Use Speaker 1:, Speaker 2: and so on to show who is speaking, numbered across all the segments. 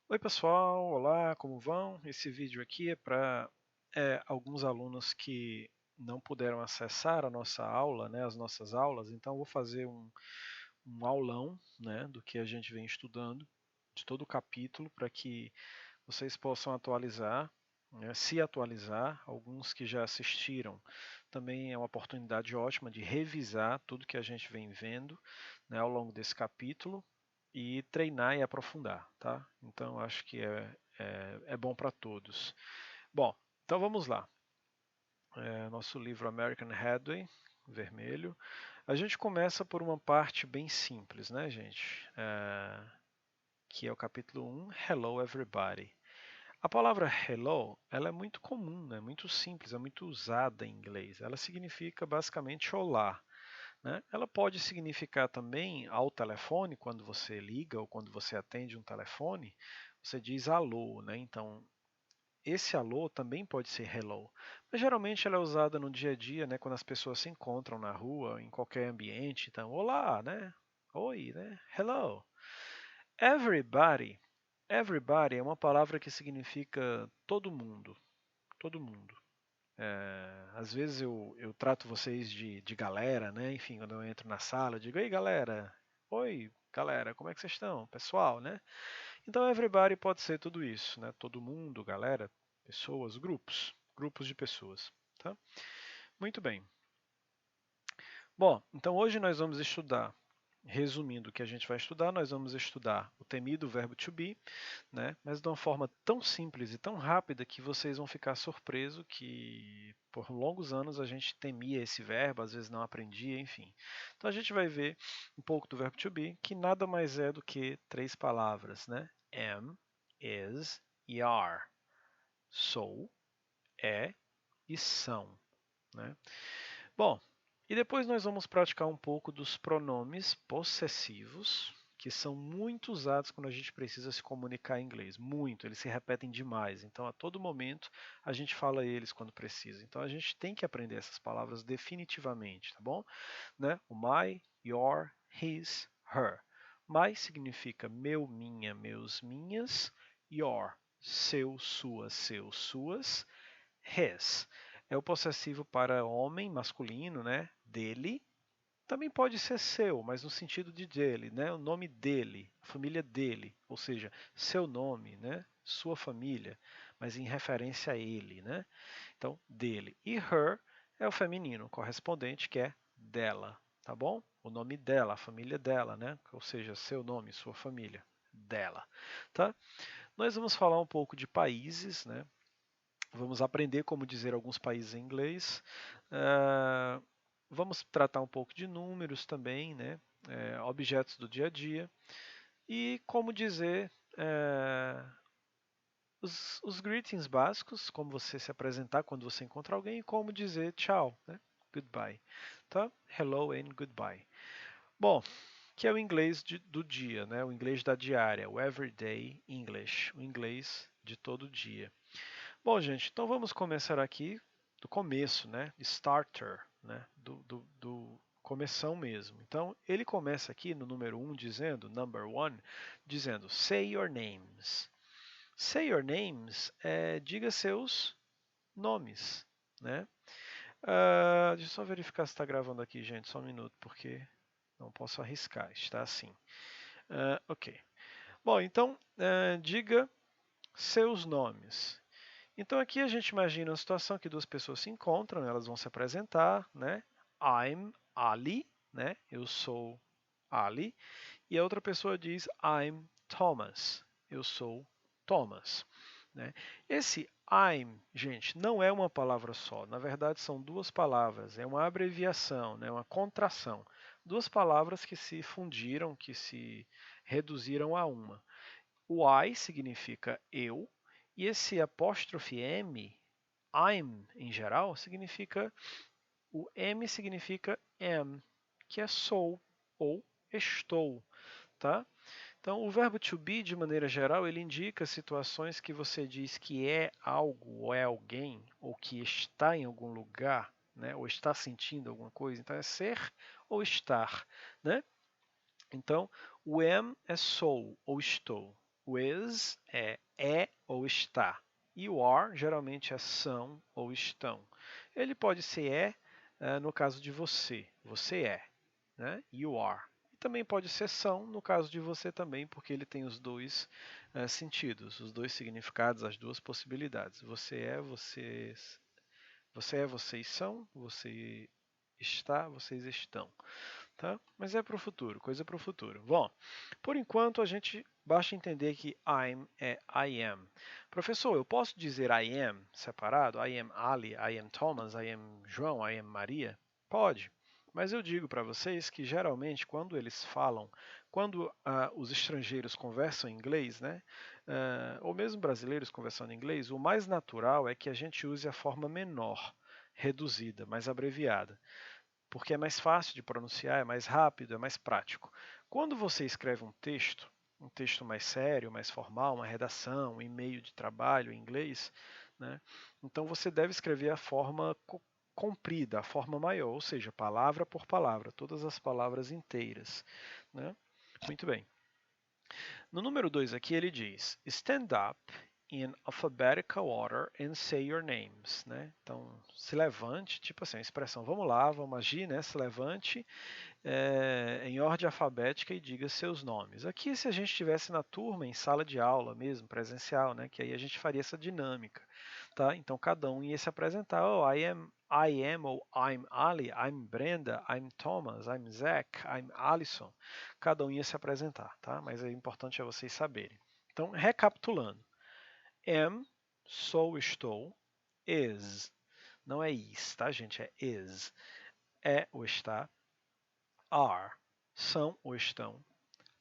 Speaker 1: Oi pessoal, olá, como vão? Esse vídeo aqui é para alguns alunos que não puderam acessar a nossa aula, né, as nossas aulas, então eu vou fazer um aulão, né, do que a gente vem estudando, de todo o capítulo, para que vocês possam atualizar, né, se atualizar. Alguns que já assistiram também é uma oportunidade ótima de revisar tudo que a gente vem vendo, né, ao longo desse capítulo e treinar e aprofundar, tá? Então acho que é bom para todos. Bom, então vamos lá. Nosso livro American Headway, vermelho. A gente começa por uma parte bem simples, né, gente? Que é o capítulo 1, Hello Everybody. A palavra hello, ela é muito comum, né? Muito simples, é muito usada em inglês. Ela significa basicamente olá, né? Ela pode significar também ao telefone, quando você liga ou quando você atende um telefone, você diz alô, né? Então, esse alô também pode ser hello. Mas geralmente ela é usada no dia a dia, né? Quando as pessoas se encontram na rua, em qualquer ambiente. Então, olá, né? Oi, né? Hello. Everybody. Everybody é uma palavra que significa todo mundo. Todo mundo. Às vezes eu trato vocês de galera, né? Enfim, quando eu entro na sala, eu digo, ei galera, oi galera, como é que vocês estão? Pessoal, né? Então everybody pode ser tudo isso, né? Todo mundo, galera, pessoas, grupos de pessoas, tá? Muito bem. Bom, então hoje nós vamos estudar, resumindo o que a gente vai estudar, nós vamos estudar o temido verbo to be, né? Mas de uma forma tão simples e tão rápida que vocês vão ficar surpresos que por longos anos a gente temia esse verbo, às vezes não aprendia, enfim. Então a gente vai ver um pouco do verbo to be, que nada mais é do que três palavras, né? Am, is e are. Sou, é e são, né? Bom, e depois nós vamos praticar um pouco dos pronomes possessivos, que são muito usados quando a gente precisa se comunicar em inglês. Muito, eles se repetem demais. Então, a todo momento, a gente fala eles quando precisa. Então, a gente tem que aprender essas palavras definitivamente, tá bom? Né? O my, your, his, her. My significa meu, minha, meus, minhas. Your, seu, sua, seus, suas. His é o possessivo para homem, masculino, né? Dele. Também pode ser seu, mas no sentido de dele, né? O nome dele, a família dele, ou seja, seu nome, né? Sua família, mas em referência a ele, né? Então, dele. E her é o feminino correspondente, que é dela, tá bom? O nome dela, a família dela, né? Ou seja, seu nome, sua família, dela, tá? Nós vamos falar um pouco de países, né? Vamos aprender como dizer alguns países em inglês. Vamos tratar um pouco de números também, né? Objetos do dia a dia. E como dizer os greetings básicos, como você se apresentar quando você encontra alguém, e como dizer tchau, né? Goodbye. Tá? Hello and goodbye. Bom, que é o inglês do dia, né? O inglês da diária, o everyday English, o inglês de todo dia. Bom, gente, então vamos começar aqui do começo, né? Starter, né? Do começão mesmo. Então, ele começa aqui no número 1 dizendo, number 1, dizendo say your names. Say your names diga seus nomes, né? Deixa eu só verificar se está gravando aqui, gente, só um minuto, porque não posso arriscar, está assim. Ok. Bom, então, diga seus nomes. Então aqui a gente imagina uma situação que duas pessoas se encontram, elas vão se apresentar, né? I'm Ali, né? Eu sou Ali. E a outra pessoa diz I'm Thomas. Eu sou Thomas, né? Esse I'm, gente, não é uma palavra só. Na verdade, são duas palavras. É uma abreviação, né? Uma contração. Duas palavras que se fundiram, que se reduziram a uma. O I significa eu, e esse apóstrofe M, I'm em geral, significa, o M significa am, que é sou ou estou, tá? Então, o verbo to be, de maneira geral, ele indica situações que você diz que é algo ou é alguém, ou que está em algum lugar, né? Ou está sentindo alguma coisa. Então, é ser ou estar, né? Então, o am é sou ou estou. O is é ou está. E o are geralmente é são ou estão. Ele pode ser no caso de você. Você é, né? You are. E também pode ser são no caso de você também, porque ele tem os dois sentidos, os dois significados, as duas possibilidades. Você é, vocês. Você é, vocês são. Você está, vocês estão. Tá? Mas é para o futuro, coisa para o futuro. Bom, por enquanto a gente basta entender que I'm é I am. Professor, eu posso dizer I am separado? I am Ali, I am Thomas, I am João, I am Maria? Pode. Mas eu digo para vocês que geralmente quando eles falam, quando os estrangeiros conversam em inglês, né, ou mesmo brasileiros conversando em inglês, o mais natural é que a gente use a forma menor, reduzida, mais abreviada, porque é mais fácil de pronunciar, é mais rápido, é mais prático. Quando você escreve um texto mais sério, mais formal, uma redação, um e-mail de trabalho em inglês, né, então você deve escrever a forma comprida, a forma maior, ou seja, palavra por palavra, todas as palavras inteiras. Né? Muito bem. No número 2 aqui ele diz: Stand up in alphabetical order and say your names. Né? Então, se levante, tipo assim, a expressão vamos lá, vamos agir, né? Se levante em ordem alfabética e diga seus nomes. Aqui, se a gente estivesse na turma, em sala de aula mesmo, presencial, né? Que aí a gente faria essa dinâmica. Tá? Então, cada um ia se apresentar. Oh, I am, ou I'm Ali, I'm Brenda, I'm Thomas, I'm Zach, I'm Alison. Cada um ia se apresentar, tá? Mas é importante vocês saberem. Então, recapitulando. Am, sou, estou. Is, não é is, tá, gente? É is. É ou está. Are, são ou estão.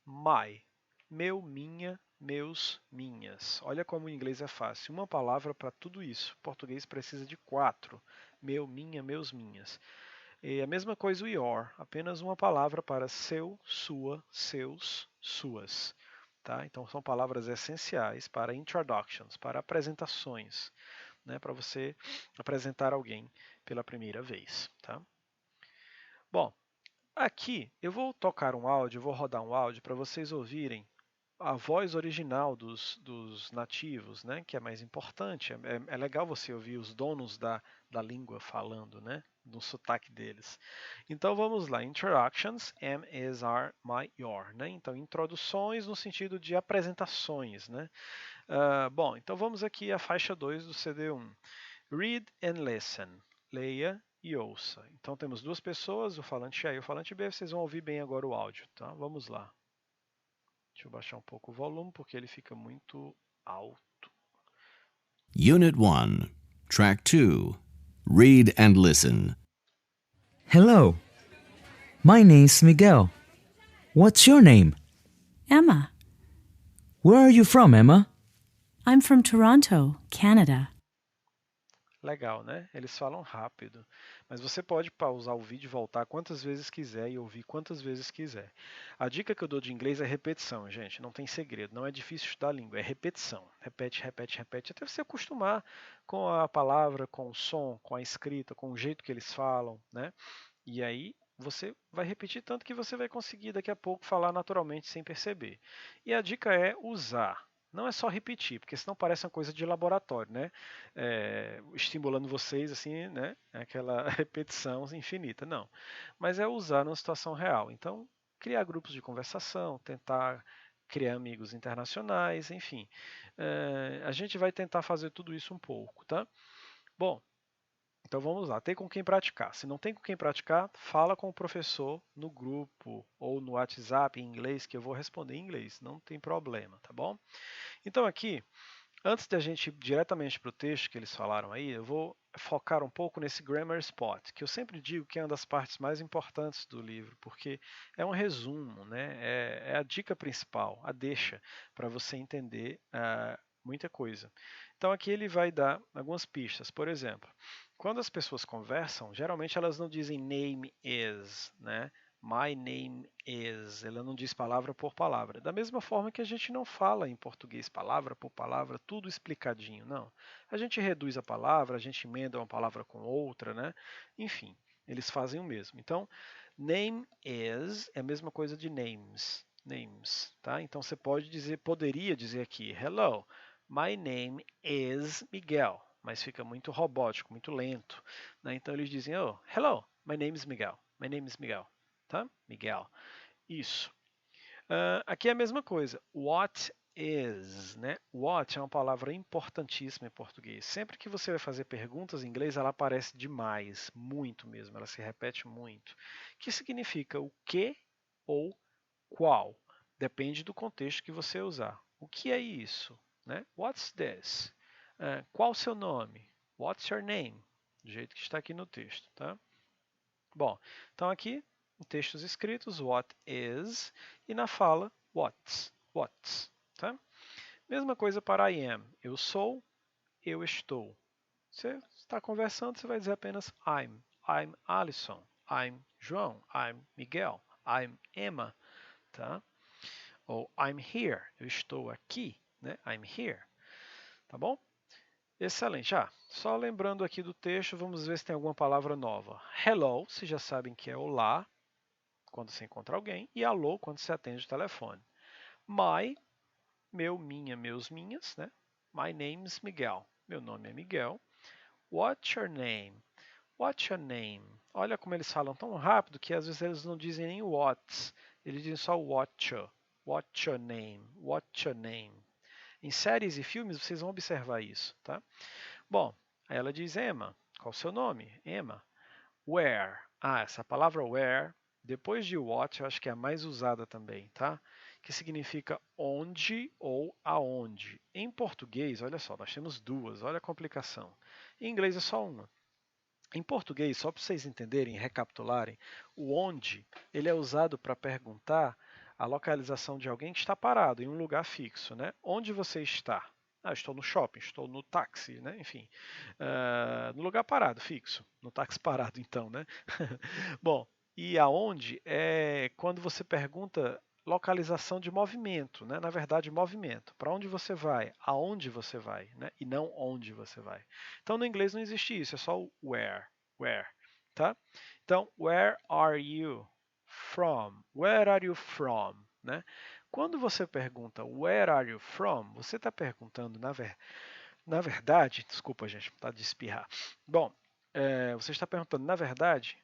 Speaker 1: My, meu, minha, meus, minhas. Olha como o inglês é fácil. Uma palavra para tudo isso. O português precisa de 4. Meu, minha, meus, minhas. E a mesma coisa o your. Apenas uma palavra para seu, sua, seus, suas. Tá? Então são palavras essenciais para introductions, para apresentações, né? Para você apresentar alguém pela primeira vez. Tá? Bom, aqui eu vou tocar um áudio, vou rodar um áudio para vocês ouvirem a voz original dos nativos, né? Que é mais importante. É legal você ouvir os donos da língua falando, né? No sotaque deles. Então vamos lá. Introductions, am, is, are, my, your. Né? Então introduções no sentido de apresentações, né? Bom, então vamos aqui à faixa 2 do CD1. Read and listen. Leia e ouça. Então temos duas pessoas, o falante A e o falante B. Vocês vão ouvir bem agora o áudio, tá? Vamos lá. Deixa eu baixar um pouco o volume porque ele fica muito alto.
Speaker 2: Unit 1, Track 2. Read and listen.
Speaker 3: Hello. My name's Miguel. What's your name?
Speaker 4: Emma.
Speaker 3: Where are you from, Emma?
Speaker 4: I'm from Toronto, Canada.
Speaker 1: Legal, né? Eles falam rápido, mas você pode pausar o vídeo e voltar quantas vezes quiser e ouvir quantas vezes quiser. A dica que eu dou de inglês é repetição, gente. Não tem segredo, não é difícil estudar a língua, é repetição. Repete, repete, repete, até você acostumar com a palavra, com o som, com a escrita, com o jeito que eles falam, né? E aí você vai repetir tanto que você vai conseguir daqui a pouco falar naturalmente sem perceber. E a dica é usar. Não é só repetir, porque senão parece uma coisa de laboratório, né? Estimulando vocês assim, né? Aquela repetição infinita. Não. Mas é usar numa situação real. Então, criar grupos de conversação, tentar criar amigos internacionais, enfim. A gente vai tentar fazer tudo isso um pouco, tá? Bom, então vamos lá, tem com quem praticar. Se não tem com quem praticar, fala com o professor no grupo ou no WhatsApp em inglês, que eu vou responder em inglês, não tem problema, tá bom? Então aqui, antes da gente ir diretamente para o texto que eles falaram aí, eu vou focar um pouco nesse grammar spot, que eu sempre digo que é uma das partes mais importantes do livro, porque é um resumo, né? É a dica principal, a deixa, para você entender muita coisa. Então aqui ele vai dar algumas pistas. Por exemplo, quando as pessoas conversam, geralmente elas não dizem name is, né? My name is. Ela não diz palavra por palavra. Da mesma forma que a gente não fala em português palavra por palavra, tudo explicadinho, não. A gente reduz a palavra, a gente emenda uma palavra com outra, né? Enfim, eles fazem o mesmo. Então, name is é a mesma coisa de names. names, tá? Então você poderia dizer aqui, hello, my name is Miguel, mas fica muito robótico, muito lento, né? Então eles dizem, oh, hello, my name is Miguel, my name is Miguel, tá? Miguel, isso. Aqui é a mesma coisa, what is, né? What é uma palavra importantíssima em português. Sempre que você vai fazer perguntas em inglês, ela aparece demais, muito mesmo, ela se repete muito. Que significa o que ou qual. Depende do contexto que você usar. O que é isso? Né? What's this? Qual o seu nome? What's your name? Do jeito que está aqui no texto. Tá? Bom, então aqui, em textos escritos, what is, e na fala, what's. Tá? Mesma coisa para I am. Eu sou, eu estou. Você está conversando, você vai dizer apenas I'm. I'm Alison. I'm João. I'm Miguel. I'm Emma. Tá? Ou I'm here, eu estou aqui, né? I'm here, tá bom? Excelente. Só lembrando aqui do texto, vamos ver se tem alguma palavra nova. Hello, vocês já sabem que é olá, quando você encontra alguém, e alô, quando você atende o telefone. My, meu, minha, meus, minhas, né? My name is Miguel. Meu nome é Miguel. What's your name? What's your name? Olha como eles falam tão rápido que às vezes eles não dizem nem what's, eles dizem só what's your name? What's your name? Em séries e filmes vocês vão observar isso, tá? Bom, aí ela diz Emma. Qual o seu nome? Emma. Where? Essa palavra where, depois de what, eu acho que é a mais usada também, tá? Que significa onde ou aonde. Em português, olha só, nós temos duas, olha a complicação. Em inglês é só uma. Em português, só para vocês entenderem, recapitularem, o onde ele é usado para perguntar a localização de alguém que está parado em um lugar fixo, né? Onde você está? Estou no shopping, estou no táxi, né? Enfim, no lugar parado, fixo, no táxi parado, então, né? Bom, e aonde é quando você pergunta localização de movimento, né? Na verdade, movimento. Para onde você vai? Aonde você vai, né? E não onde você vai. Então, no inglês não existe isso, é só o where, tá? Então, where are you from? Where are you from, né? Quando você pergunta where are you from, você está perguntando, na verdade, desculpa, gente, tá de espirrar. Bom, você está perguntando, na verdade,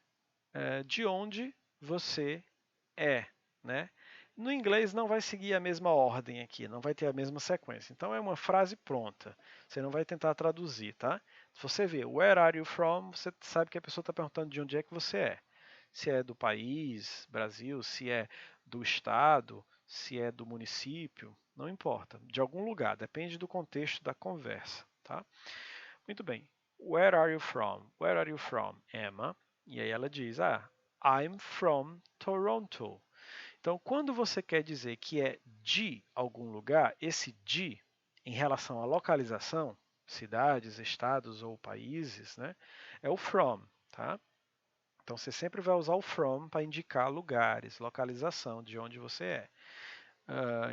Speaker 1: de onde você é, né? No inglês não vai seguir a mesma ordem aqui, não vai ter a mesma sequência. Então é uma frase pronta. Você não vai tentar traduzir, tá? Se você vê where are you from, você sabe que a pessoa está perguntando de onde é que você é. Se é do país, Brasil, se é do estado, se é do município, não importa. De algum lugar, depende do contexto da conversa, tá? Muito bem. Where are you from? Where are you from, Emma? E aí ela diz, I'm from Toronto. Então, quando você quer dizer que é de algum lugar, esse de, em relação à localização, cidades, estados ou países, né, é o from, tá? Então, você sempre vai usar o from para indicar lugares, localização, de onde você é.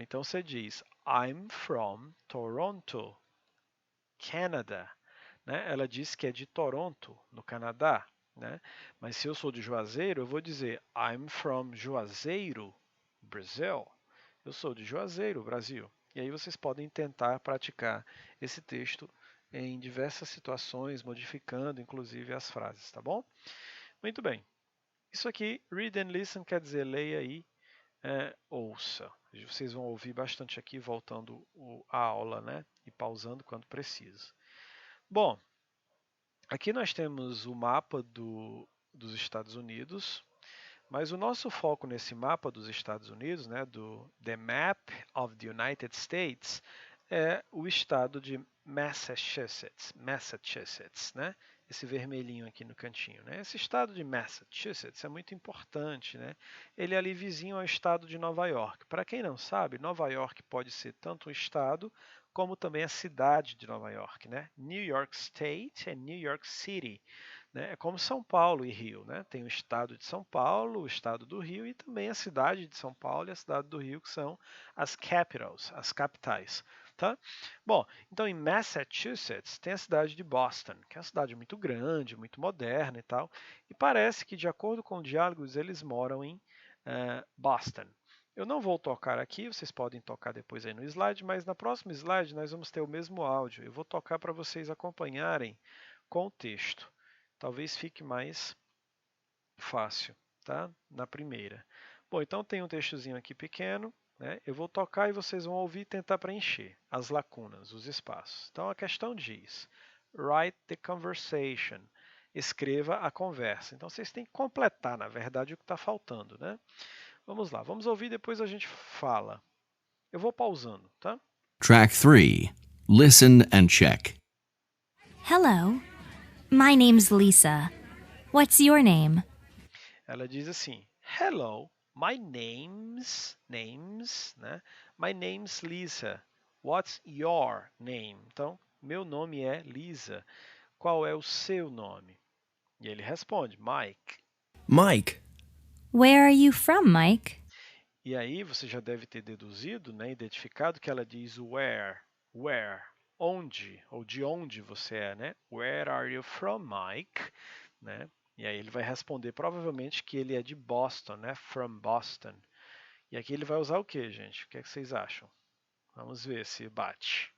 Speaker 1: Então, você diz, I'm from Toronto, Canada. Né? Ela diz que é de Toronto, no Canadá. Né? Mas se eu sou de Juazeiro, eu vou dizer I'm from Juazeiro, Brazil. Eu sou de Juazeiro, Brasil. E aí vocês podem tentar praticar esse texto em diversas situações, modificando inclusive as frases, tá bom? Muito bem. Isso aqui, read and listen, quer dizer leia e ouça. Vocês vão ouvir bastante aqui, voltando a aula, né? E pausando quando precisa. Bom, aqui nós temos o mapa dos Estados Unidos, mas o nosso foco nesse mapa dos Estados Unidos, né, do The Map of the United States, é o estado de Massachusetts, né? Esse vermelhinho aqui no cantinho, né? Esse estado de Massachusetts é muito importante, né? Ele é ali vizinho ao estado de Nova York. Para quem não sabe, Nova York pode ser tanto um estado como também a cidade de Nova York, né? New York State e New York City, né? É como São Paulo e Rio, né? Tem o estado de São Paulo, o estado do Rio e também a cidade de São Paulo e a cidade do Rio, que são as capitals, as capitais. Tá? Bom, então em Massachusetts tem a cidade de Boston, que é uma cidade muito grande, muito moderna e tal, e parece que, de acordo com diálogos, eles moram em Boston. Eu não vou tocar aqui, vocês podem tocar depois aí no slide, mas na próxima slide nós vamos ter o mesmo áudio. Eu vou tocar para vocês acompanharem com o texto. Talvez fique mais fácil, tá? Na primeira. Bom, então tem um textozinho aqui pequeno, né? Eu vou tocar e vocês vão ouvir e tentar preencher as lacunas, os espaços. Então a questão diz: write the conversation. Escreva a conversa. Então vocês têm que completar, na verdade, o que está faltando, né? Vamos lá, vamos ouvir, depois a gente fala. Eu vou pausando, tá?
Speaker 2: Track 3. Listen and check.
Speaker 5: Hello. My name's Lisa. What's your name?
Speaker 1: Ela diz assim: Hello, my name's, né? My name's Lisa. What's your name? Então, meu nome é Lisa. Qual é o seu nome? E ele responde: Mike.
Speaker 6: Mike.
Speaker 5: Where are you from, Mike?
Speaker 1: E aí você já deve ter deduzido, né, identificado que ela diz where, onde, ou de onde você é, né? Where are you from, Mike? Né? E aí ele vai responder provavelmente que ele é de Boston, né? From Boston. E aqui ele vai usar o que, gente? O que é que vocês acham? Vamos ver se bate.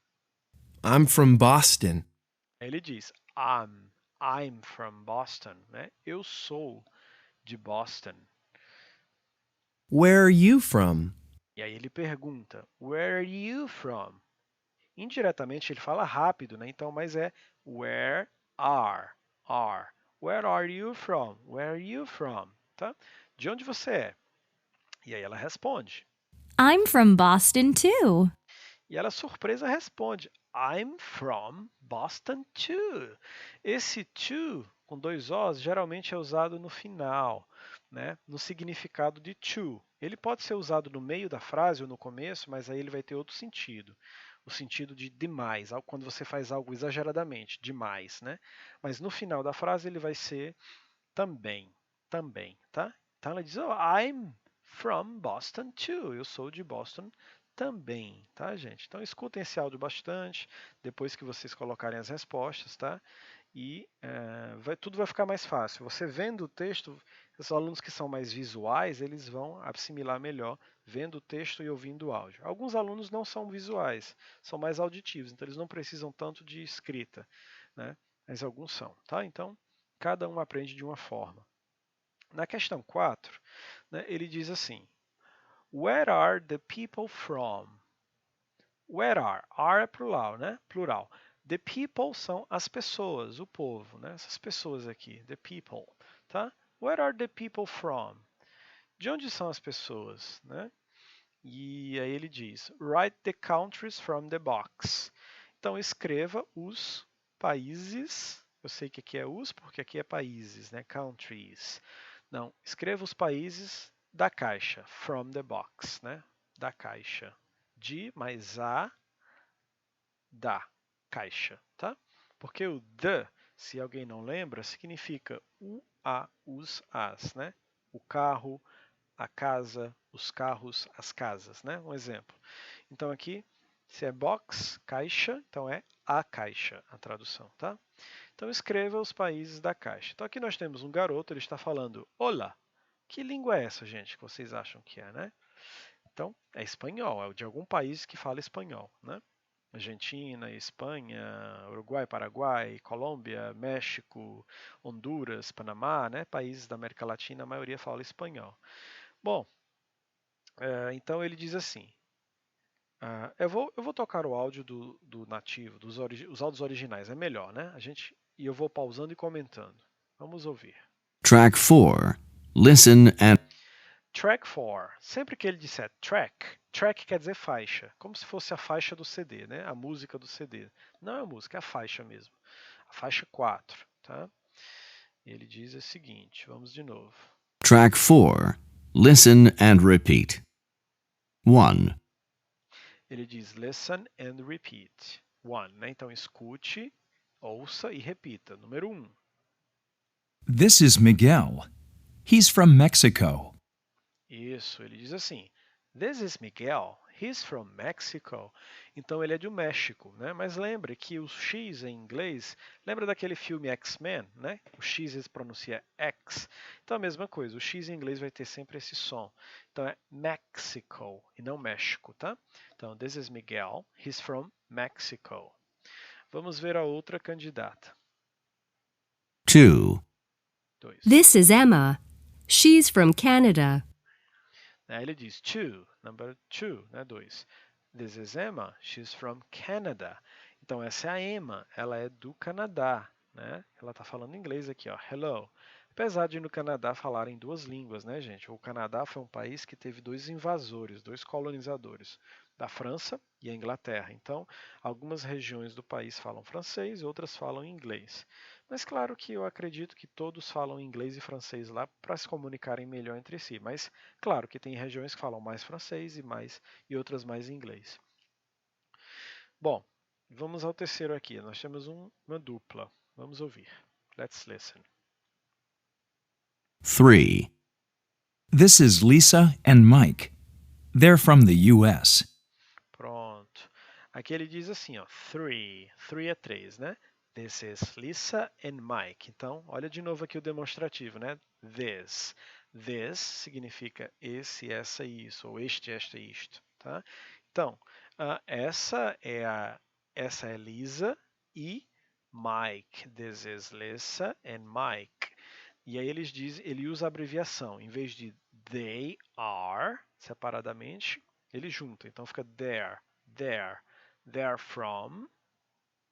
Speaker 6: I'm from Boston.
Speaker 1: Aí ele diz I'm from Boston, né? Eu sou de Boston.
Speaker 6: Where are you from?
Speaker 1: E aí ele pergunta, Where are you from? Indiretamente ele fala rápido, né? Então, mas é where are. Where are you from? Where are you from? Tá? De onde você é? E aí ela responde.
Speaker 5: I'm from Boston, too.
Speaker 1: E ela, surpresa, responde, I'm from Boston too. Esse to, com dois Os, geralmente é usado no final, né? No significado de to. Ele pode ser usado no meio da frase ou no começo, mas aí ele vai ter outro sentido. O sentido de demais, quando você faz algo exageradamente, demais, né? Mas no final da frase ele vai ser também, tá? Então ela diz, I'm from Boston too. Eu sou de Boston também, tá, gente? Então escutem esse áudio bastante, depois que vocês colocarem as respostas, tá? E tudo vai ficar mais fácil. Você vendo o texto, os alunos que são mais visuais, eles vão assimilar melhor vendo o texto e ouvindo o áudio. Alguns alunos não são visuais, são mais auditivos, então eles não precisam tanto de escrita, né? Mas alguns são, tá? Então, cada um aprende de uma forma. Na questão 4, né, ele diz assim, Where are the people from? Where are é plural, né? Plural. The people são as pessoas, o povo, né? Essas pessoas aqui, the people, tá? Where are the people from? De onde são as pessoas, né? E aí ele diz, write the countries from the box. Então escreva os países, eu sei que aqui é os, porque aqui é países, né? Countries. Não, escreva os países da caixa, from the box, né? Da caixa. De mais a, da caixa, tá? Porque o the, se alguém não lembra, significa o, a, os, as, né? O carro, a casa, os carros, as casas, né? Um exemplo. Então aqui, se é box, caixa, então é a caixa, a tradução, tá? Então escreva os países da caixa. Então aqui nós temos um garoto, ele está falando Olá. Que língua é essa, gente, que vocês acham que é, né? Então, é espanhol, é de algum país que fala espanhol, né? Argentina, Espanha, Uruguai, Paraguai, Colômbia, México, Honduras, Panamá, né? Países da América Latina, a maioria fala espanhol. Bom, então ele diz assim, eu vou tocar o áudio do nativo, os áudios originais, é melhor, né? E eu vou pausando e comentando. Vamos ouvir.
Speaker 2: Track 4. Listen and
Speaker 1: Track 4. Sempre que ele disser track quer dizer faixa, como se fosse a faixa do CD, né? A música do CD. Não é a música, é a faixa mesmo. A faixa 4, tá? Ele diz o seguinte, vamos de novo.
Speaker 2: Track 4. Listen and repeat. 1.
Speaker 1: Ele diz listen and repeat. 1, né? Então escute, ouça e repita. Número 1.
Speaker 7: This is Miguel. He's from Mexico.
Speaker 1: Isso, ele diz assim. This is Miguel. He's from Mexico. Então ele é do México, né? Mas lembre que o X em inglês, lembra daquele filme X-Men, né? O X se pronuncia X. Então a mesma coisa, o X em inglês vai ter sempre esse som. Então é Mexico e não México, tá? Então, this is Miguel. He's from Mexico. Vamos ver a outra candidata.
Speaker 2: 2.
Speaker 1: 2.
Speaker 8: This is Emma. She's from Canada.
Speaker 1: Aí ele diz two, number 2, né, 2. This is Emma, she's from Canada. Então essa é a Emma, ela é do Canadá, né? Ela está falando inglês aqui, ó, hello. Apesar de no Canadá falarem duas línguas, né, gente? O Canadá foi um país que teve dois invasores, dois colonizadores, da França e a Inglaterra. Então, algumas regiões do país falam francês, outras falam inglês. Mas claro que eu acredito que todos falam inglês e francês lá para se comunicarem melhor entre si. Mas claro que tem regiões que falam mais francês e outras mais inglês. Bom, vamos ao terceiro aqui. Nós temos uma dupla. Vamos ouvir. Let's listen.
Speaker 2: 3.
Speaker 7: This is Lisa and Mike. They're from the U.S.
Speaker 1: Pronto. Aqui ele diz assim, ó, three. Three é 3, né? This is Lisa and Mike. Então, olha de novo aqui o demonstrativo, né? This. This significa esse, essa e isso, ou este, esta e isto, tá? Então, essa é Lisa e Mike. This is Lisa and Mike. E aí ele usa a abreviação. Em vez de they are, separadamente, ele junta. Então fica there, there. They're from.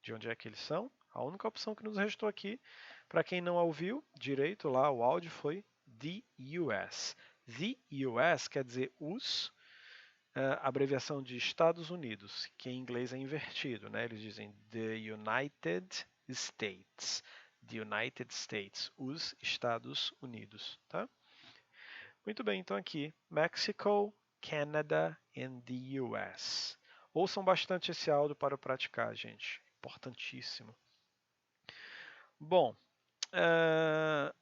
Speaker 1: De onde é que eles são? A única opção que nos restou aqui, para quem não ouviu direito lá, o áudio foi the US. The US quer dizer os, abreviação de Estados Unidos, que em inglês é invertido, né? Eles dizem the United States. The United States, os Estados Unidos, tá? Muito bem, então aqui, Mexico, Canada and the US. Ouçam bastante esse áudio para praticar, gente. Importantíssimo. Bom,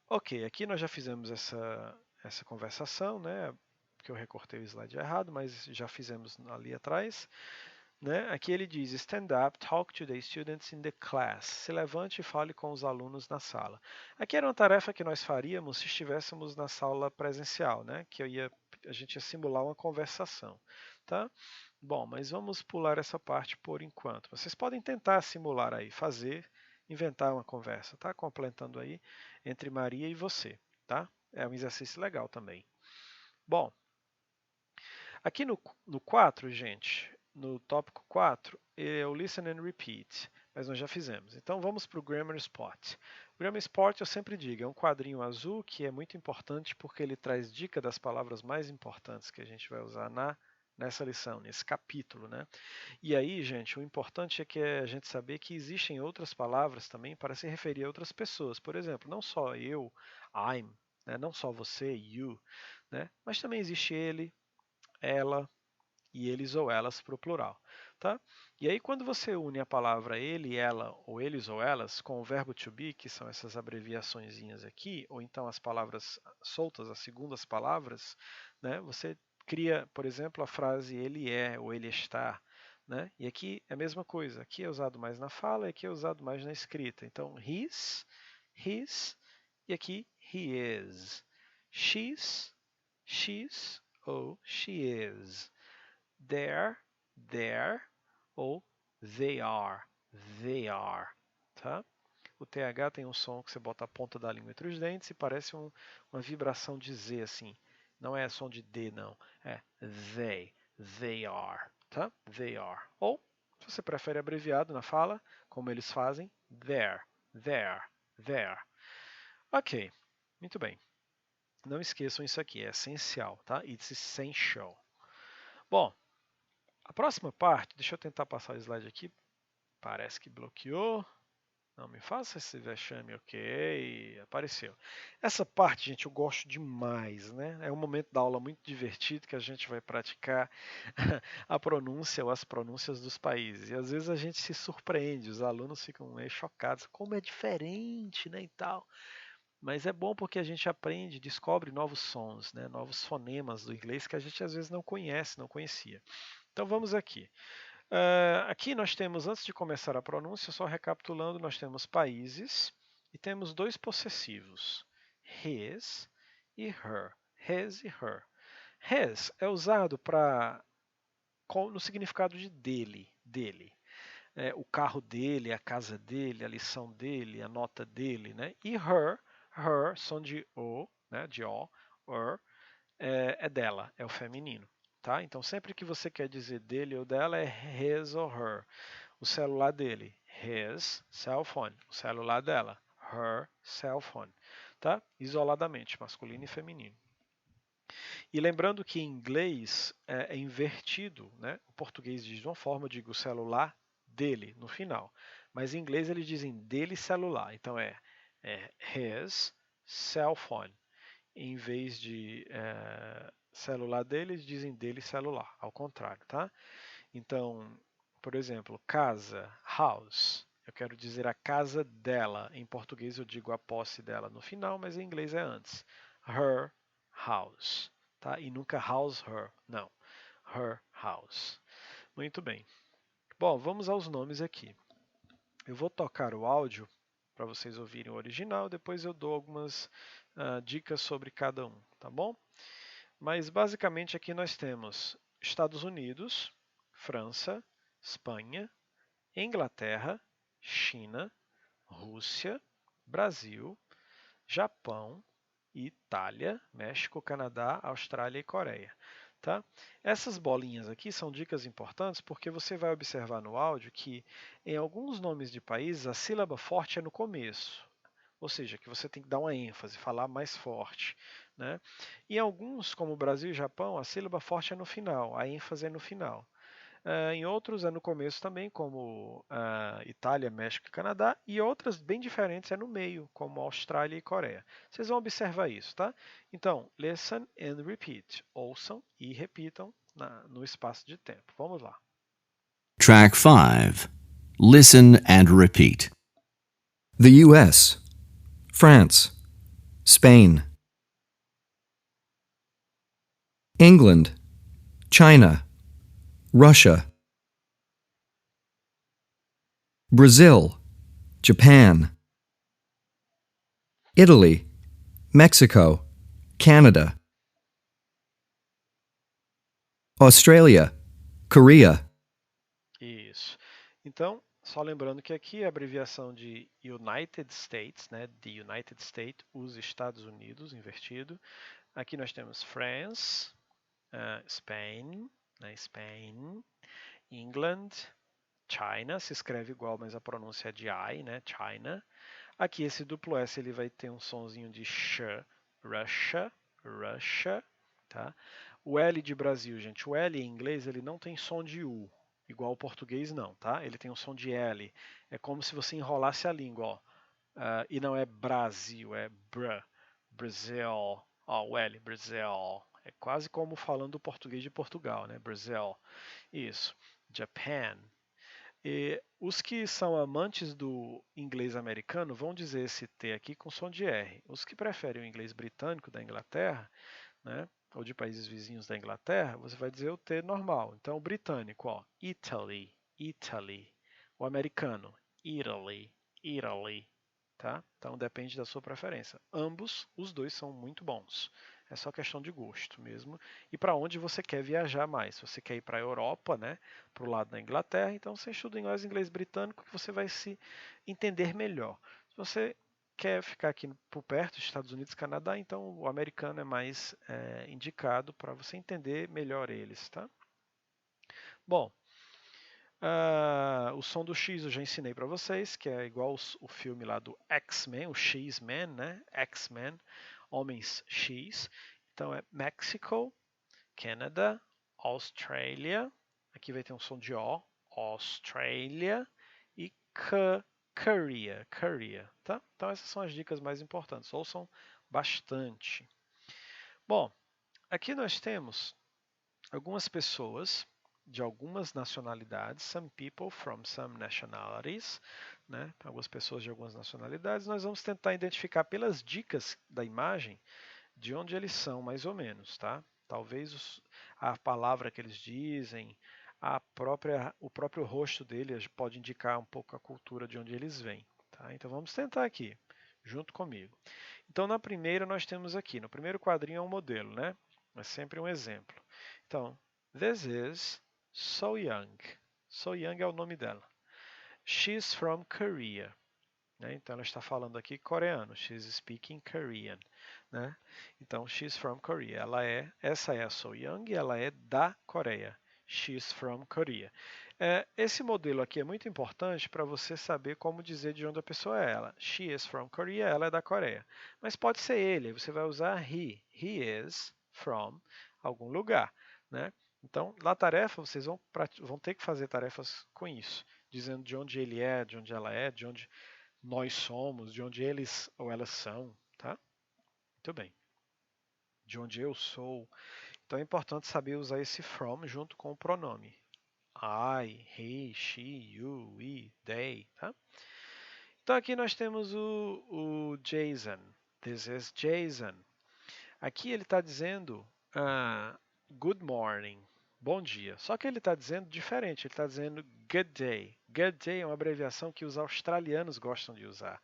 Speaker 1: ok, aqui nós já fizemos essa conversação, né? Porque eu recortei o slide errado, mas já fizemos ali atrás. Né? Aqui ele diz, stand up, talk to the students in the class. Se levante e fale com os alunos na sala. Aqui era uma tarefa que nós faríamos se estivéssemos na sala presencial, né? Que a gente ia simular uma conversação. Tá? Bom, mas vamos pular essa parte por enquanto. Vocês podem tentar simular aí, inventar uma conversa, tá? Completando aí entre Maria e você, tá? É um exercício legal também. Bom, aqui no 4, gente, no tópico 4, é o Listen and Repeat, mas nós já fizemos. Então vamos para o Grammar Spot. O Grammar Spot, eu sempre digo, é um quadrinho azul que é muito importante porque ele traz dica das palavras mais importantes que a gente vai usar nessa lição, nesse capítulo, né? E aí, gente, o importante é que a gente saber que existem outras palavras também para se referir a outras pessoas. Por exemplo, não só eu, I'm, né? Não só você, you, né? Mas também existe ele, ela e eles ou elas para o plural, tá? E aí quando você une a palavra ele, ela ou eles ou elas com o verbo to be, que são essas abreviaçõezinhas aqui, ou então as palavras soltas, as segundas palavras, né? Você cria, por exemplo, a frase ele é ou ele está, né? E aqui é a mesma coisa. Aqui é usado mais na fala e aqui é usado mais na escrita. Então, his, e aqui he is. She's ou she is. Their ou they are. Tá? O TH tem um som que você bota a ponta da língua entre os dentes e parece uma vibração de Z assim. Não é som de D, não. É they are. Tá? They are. Ou, se você prefere abreviado na fala, como eles fazem, there. Ok, muito bem. Não esqueçam isso aqui, é essencial, tá? It's essential. Bom, a próxima parte, deixa eu tentar passar o slide aqui. Parece que bloqueou. Não me faça esse vexame, ok. Apareceu. Essa parte, gente, eu gosto demais, né? É um momento da aula muito divertido que a gente vai praticar a pronúncia ou as pronúncias dos países. E às vezes a gente se surpreende, os alunos ficam meio chocados. Como é diferente, né, e tal. Mas é bom porque a gente aprende, descobre novos sons, né, novos fonemas do inglês que a gente às vezes não conhece, não conhecia. Então vamos aqui. Aqui nós temos, antes de começar a pronúncia, só recapitulando, nós temos países e temos dois possessivos, his e her. His e her. His é usado no significado de dele. O carro dele, a casa dele, a lição dele, a nota dele, né? E her, som de o, né? De o, her, é dela, é o feminino. Tá? Então, sempre que você quer dizer dele ou dela, é his ou her. O celular dele, his cell phone. O celular dela, her cell phone. Tá? Isoladamente, masculino e feminino. E lembrando que em inglês é invertido, né? O português diz de uma forma, eu digo o celular dele no final. Mas em inglês eles dizem dele celular. Então é his cell phone. Em vez de celular dele, eles dizem dele celular, ao contrário, tá? Então, por exemplo, casa, house. Eu quero dizer a casa dela. Em português eu digo a posse dela no final, mas em inglês é antes. Her house, tá? E nunca house her, não. Her house. Muito bem. Bom, vamos aos nomes aqui. Eu vou tocar o áudio para vocês ouvirem o original, depois eu dou algumas dicas sobre cada um, tá bom? Mas basicamente aqui nós temos Estados Unidos, França, Espanha, Inglaterra, China, Rússia, Brasil, Japão, Itália, México, Canadá, Austrália e Coreia. Tá? Essas bolinhas aqui são dicas importantes porque você vai observar no áudio que em alguns nomes de países a sílaba forte é no começo, ou seja, que você tem que dar uma ênfase, falar mais forte. Né? Em alguns, como Brasil e Japão, a sílaba forte é no final, a ênfase é no final. Em outros é no começo também, como Itália, México e Canadá, e outras bem diferentes é no meio, como Austrália e Coreia. Vocês vão observar isso, tá? Então, listen and repeat. Ouçam e repitam no espaço de tempo. Vamos lá.
Speaker 2: Track 5. Listen and repeat.
Speaker 6: The U.S., France, Spain, England, China, Russia, Brazil, Japan, Italy, Mexico, Canada, Australia, Korea.
Speaker 1: Isso. Então, só lembrando que aqui é a abreviação de United States, né? The United States, os Estados Unidos, invertido. Aqui nós temos France, Spain, né? Spain, England, China, se escreve igual, mas a pronúncia é de I, né? China. Aqui esse duplo S ele vai ter um sonzinho de sh, Russia, Russia, tá? O L de Brasil, gente, o L em inglês ele não tem som de U, igual o português não, tá? Ele tem um som de L. É como se você enrolasse a língua, ó. E não é Brasil, é Brasil, ó, o L, Brasil. É quase como falando o português de Portugal, né? Brasil. Isso. Japan. E os que são amantes do inglês americano vão dizer esse T aqui com som de R. Os que preferem o inglês britânico da Inglaterra, né, ou de países vizinhos da Inglaterra, você vai dizer o T normal. Então, o britânico, ó, Italy, Italy. O americano, Italy, Italy. Tá? Então, depende da sua preferência. Ambos, os dois são muito bons. É só questão de gosto mesmo. E para onde você quer viajar mais? Se você quer ir para a Europa, né, para o lado da Inglaterra, então você estuda inglês britânico que você vai se entender melhor. Se você quer ficar aqui por perto, Estados Unidos e Canadá, então o americano é mais indicado para você entender melhor eles. Tá? Bom, o som do X eu já ensinei para vocês, que é igual o filme lá do X-Men, o X-Men, né? X-Men, Homens X. Então é Mexico, Canada, Australia. Aqui vai ter um som de O, Australia e Korea, tá? Então essas são as dicas mais importantes. Ouçam bastante. Bom, aqui nós temos algumas pessoas de algumas nacionalidades, some people from some nationalities, né? Algumas pessoas de algumas nacionalidades. Nós vamos tentar identificar pelas dicas da imagem de onde eles são, mais ou menos, tá? Talvez a palavra que eles dizem, o próprio rosto dele pode indicar um pouco a cultura de onde eles vêm. Tá? Então vamos tentar aqui, junto comigo. Então na primeira nós temos aqui, no primeiro quadrinho é um modelo, né? É sempre um exemplo. Então, this is So Young. So Young é o nome dela. She's from Korea. Né? Então ela está falando aqui coreano. She's speaking Korean. Né? Então, she's from Korea. Essa é a So Young e ela é da Coreia. She's from Korea. Esse modelo aqui é muito importante para você saber como dizer de onde a pessoa é. She is from Korea, ela é da Coreia. Mas pode ser ele, você vai usar he. He is from algum lugar. Né? Então, na tarefa, vocês vão ter que fazer tarefas com isso, dizendo de onde ele é, de onde ela é, de onde nós somos, de onde eles ou elas são. Tá? Muito bem. De onde eu sou. Então é importante saber usar esse from junto com o pronome. I, he, she, you, we, they. Tá? Então aqui nós temos o Jason. This is Jason. Aqui ele está dizendo good morning. Bom dia. Só que ele está dizendo diferente. Ele está dizendo good day. Good day é uma abreviação que os australianos gostam de usar.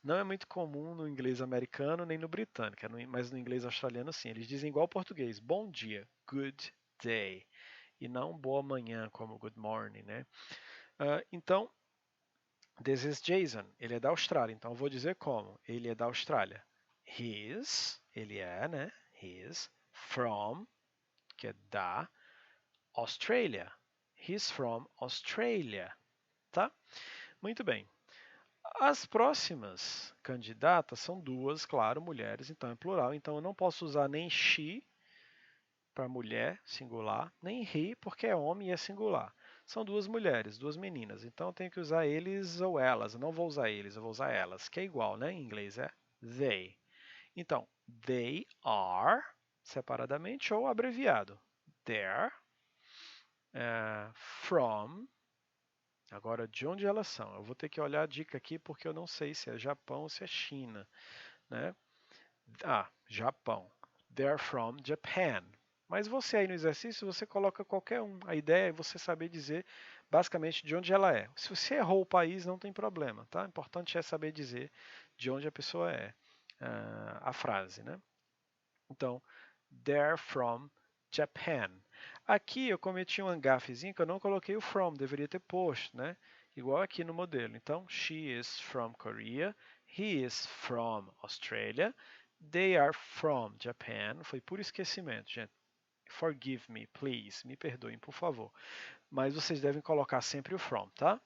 Speaker 1: Não é muito comum no inglês americano nem no britânico, mas no inglês australiano sim. Eles dizem igual ao português. Bom dia. Good day. E não boa manhã, como good morning, né? Então, this is Jason. Ele é da Austrália. Então, eu vou dizer como. Ele é da Austrália. Ele é, né? He's from, que é da Australia. He's from Australia. Tá? Muito bem. As próximas candidatas são duas, claro, mulheres, então é plural. Então eu não posso usar nem she para mulher, singular, nem he, porque é homem e é singular. São duas mulheres, duas meninas. Então eu tenho que usar eles ou elas. Eu não vou usar eles, eu vou usar elas, que é igual, né? Em inglês é they. Então, they are, separadamente ou abreviado. They're from. Agora, de onde elas são? Eu vou ter que olhar a dica aqui porque eu não sei se é Japão ou se é China. Né? Japão. They're from Japan. Mas você aí no exercício, você coloca qualquer um. A ideia é você saber dizer basicamente de onde ela é. Se você errou o país, não tem problema. Tá? O importante é saber dizer de onde a pessoa é. A frase. Né? Então, they're from Japan. Aqui eu cometi um gafezinho que eu não coloquei o from, deveria ter posto, né? Igual aqui no modelo. Então, she is from Korea, he is from Australia, they are from Japan. Foi por esquecimento, gente. Forgive me, please. Me perdoem, por favor. Mas vocês devem colocar sempre o from, tá?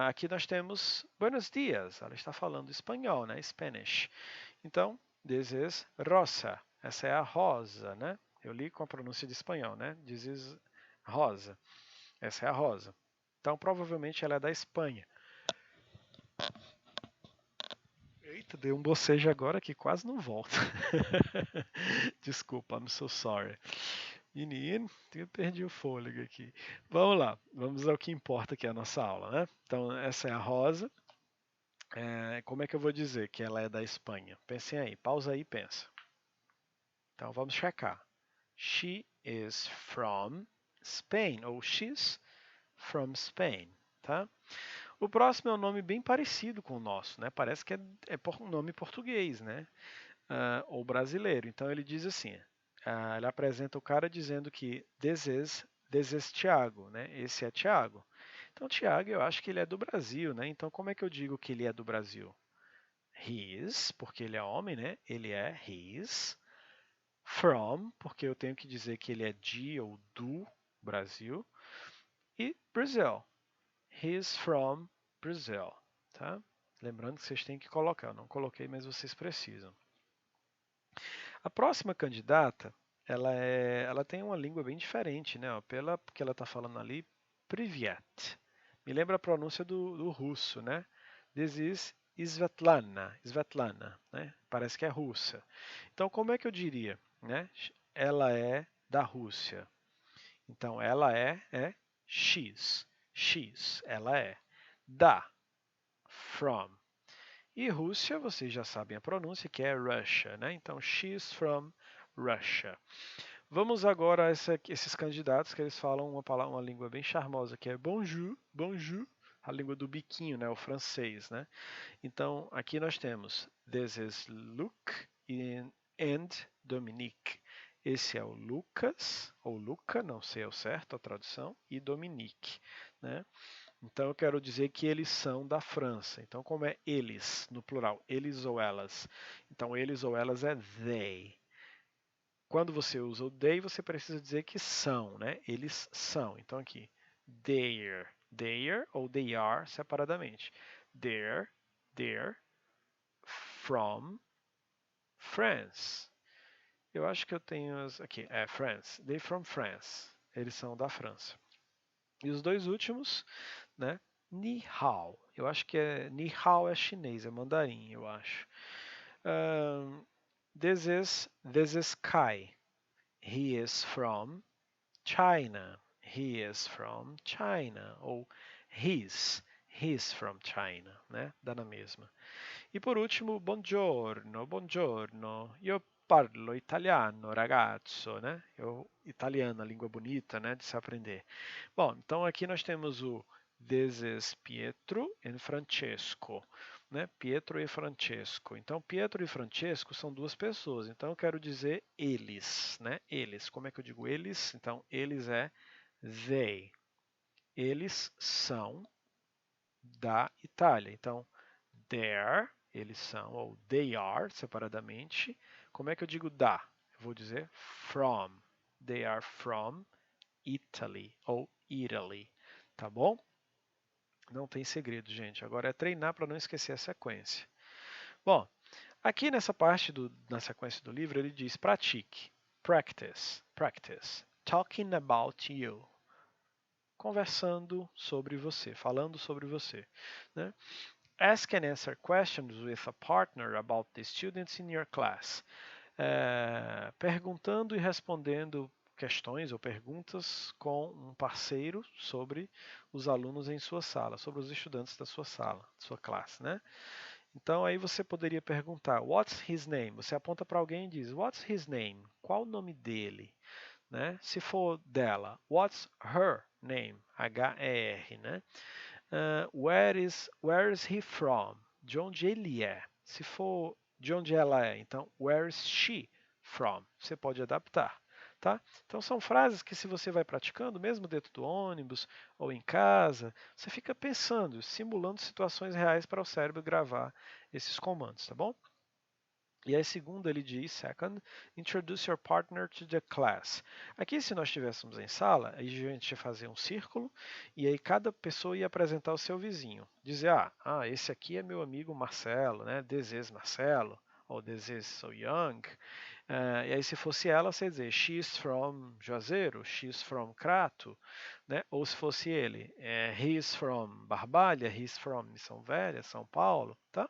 Speaker 1: Aqui nós temos Buenos dias. Ela está falando espanhol, né? Spanish. Então, this is Rosa. Essa é a Rosa, né? Eu li com a pronúncia de espanhol, né? This is Rosa. Essa é a Rosa. Então, provavelmente ela é da Espanha. Eita, dei um bocejo agora que quase não volta. Desculpa, I'm so sorry. Menino, eu perdi o fôlego aqui. Vamos lá, vamos ao que importa, que é a nossa aula, né? Então, essa é a Rosa. Como é que eu vou dizer que ela é da Espanha? Pensem aí, pausa aí e pensa. Então, vamos checar. She is from Spain, ou she's from Spain, tá? O próximo é um nome bem parecido com o nosso, né? Parece que é um nome português, né? Ou brasileiro. Então ele diz assim, ele apresenta o cara dizendo que this is Tiago, né? Esse é Tiago. Então Tiago, eu acho que ele é do Brasil, né? Então como é que eu digo que ele é do Brasil? His, porque ele é homem, né? Ele é his. From, porque eu tenho que dizer que ele é de ou do Brasil. E Brazil. He's from Brazil. Tá? Lembrando que vocês têm que colocar. Eu não coloquei, mas vocês precisam. A próxima candidata, ela tem uma língua bem diferente, né? Porque ela está falando ali, Privyat. Me lembra a pronúncia do russo, né? This is Svetlana, né? Parece que é russa. Então, como é que eu diria? Né? Ela é da Rússia. Então, ela é she's. Ela é. Da, from. E Rússia, vocês já sabem a pronúncia, que é Russia. Né? Então, she's from Russia. Vamos agora a esses candidatos que eles falam uma língua bem charmosa, que é bonjour, bonjour, a língua do biquinho, né, o francês, né? Então, aqui nós temos This is Luke and Dominique. Esse é o Lucas, ou Luca, não sei ao certo a tradução, e Dominique, né? Então, eu quero dizer que eles são da França. Então, como é eles, no plural, eles ou elas? Então, eles ou elas é they. Quando você usa o they, você precisa dizer que são, né? Eles são. Então, aqui, they're ou they are separadamente. They're from France. Eu acho que eu tenho aqui, France. They're from France. Eles são da França. E os dois últimos, né? Ni hao. Eu acho que Ni hao é chinês, é mandarim, eu acho. This is Kai. He is from China. He is from China. Ou he's from China, né? Dá na mesma. E por último, buongiorno, buongiorno. Io parlo italiano, ragazzo, né? Italiano, a língua bonita, né? De se aprender. Bom, então aqui nós temos o This is Pietro and Francesco, né? Pietro e Francesco. Então, Pietro e Francesco são duas pessoas. Então, eu quero dizer eles, né? Eles. Como é que eu digo eles? Então, eles é they. Eles são da Itália. Então, they're, eles são, ou they are, separadamente. Como é que eu digo da? Eu vou dizer from. They are from Italy, ou Italy. Tá bom? Não tem segredo, gente. Agora é treinar para não esquecer a sequência. Bom, aqui nessa parte na sequência do livro, ele diz pratique, practice, talking about you. Conversando sobre você, falando sobre você, né? Ask and answer questions with a partner about the students in your class. Perguntando e respondendo questões ou perguntas com um parceiro sobre os alunos em sua sala, sobre os estudantes da sua sala, sua classe, né? Então aí você poderia perguntar, what's his name? Você aponta para alguém e diz, what's his name? Qual o nome dele? Né? Se for dela, what's her name? H-E-R, né? Where is he from? De onde ele é? Se for de onde ela é, então where is she from? Você pode adaptar, tá? Então são frases que se você vai praticando, mesmo dentro do ônibus ou em casa, você fica pensando, simulando situações reais para o cérebro gravar esses comandos, tá bom? E aí, segundo, ele diz, second, introduce your partner to the class. Aqui, se nós estivéssemos em sala, a gente ia fazer um círculo e aí cada pessoa ia apresentar o seu vizinho. Dizer, esse aqui é meu amigo Marcelo, né? This is Marcelo, ou this is so young. E aí, se fosse ela, você ia dizer, she's from Juazeiro, she's from Crato, né? Ou se fosse ele, he's from Barbalha, he's from Missão Velha, São Paulo, tá?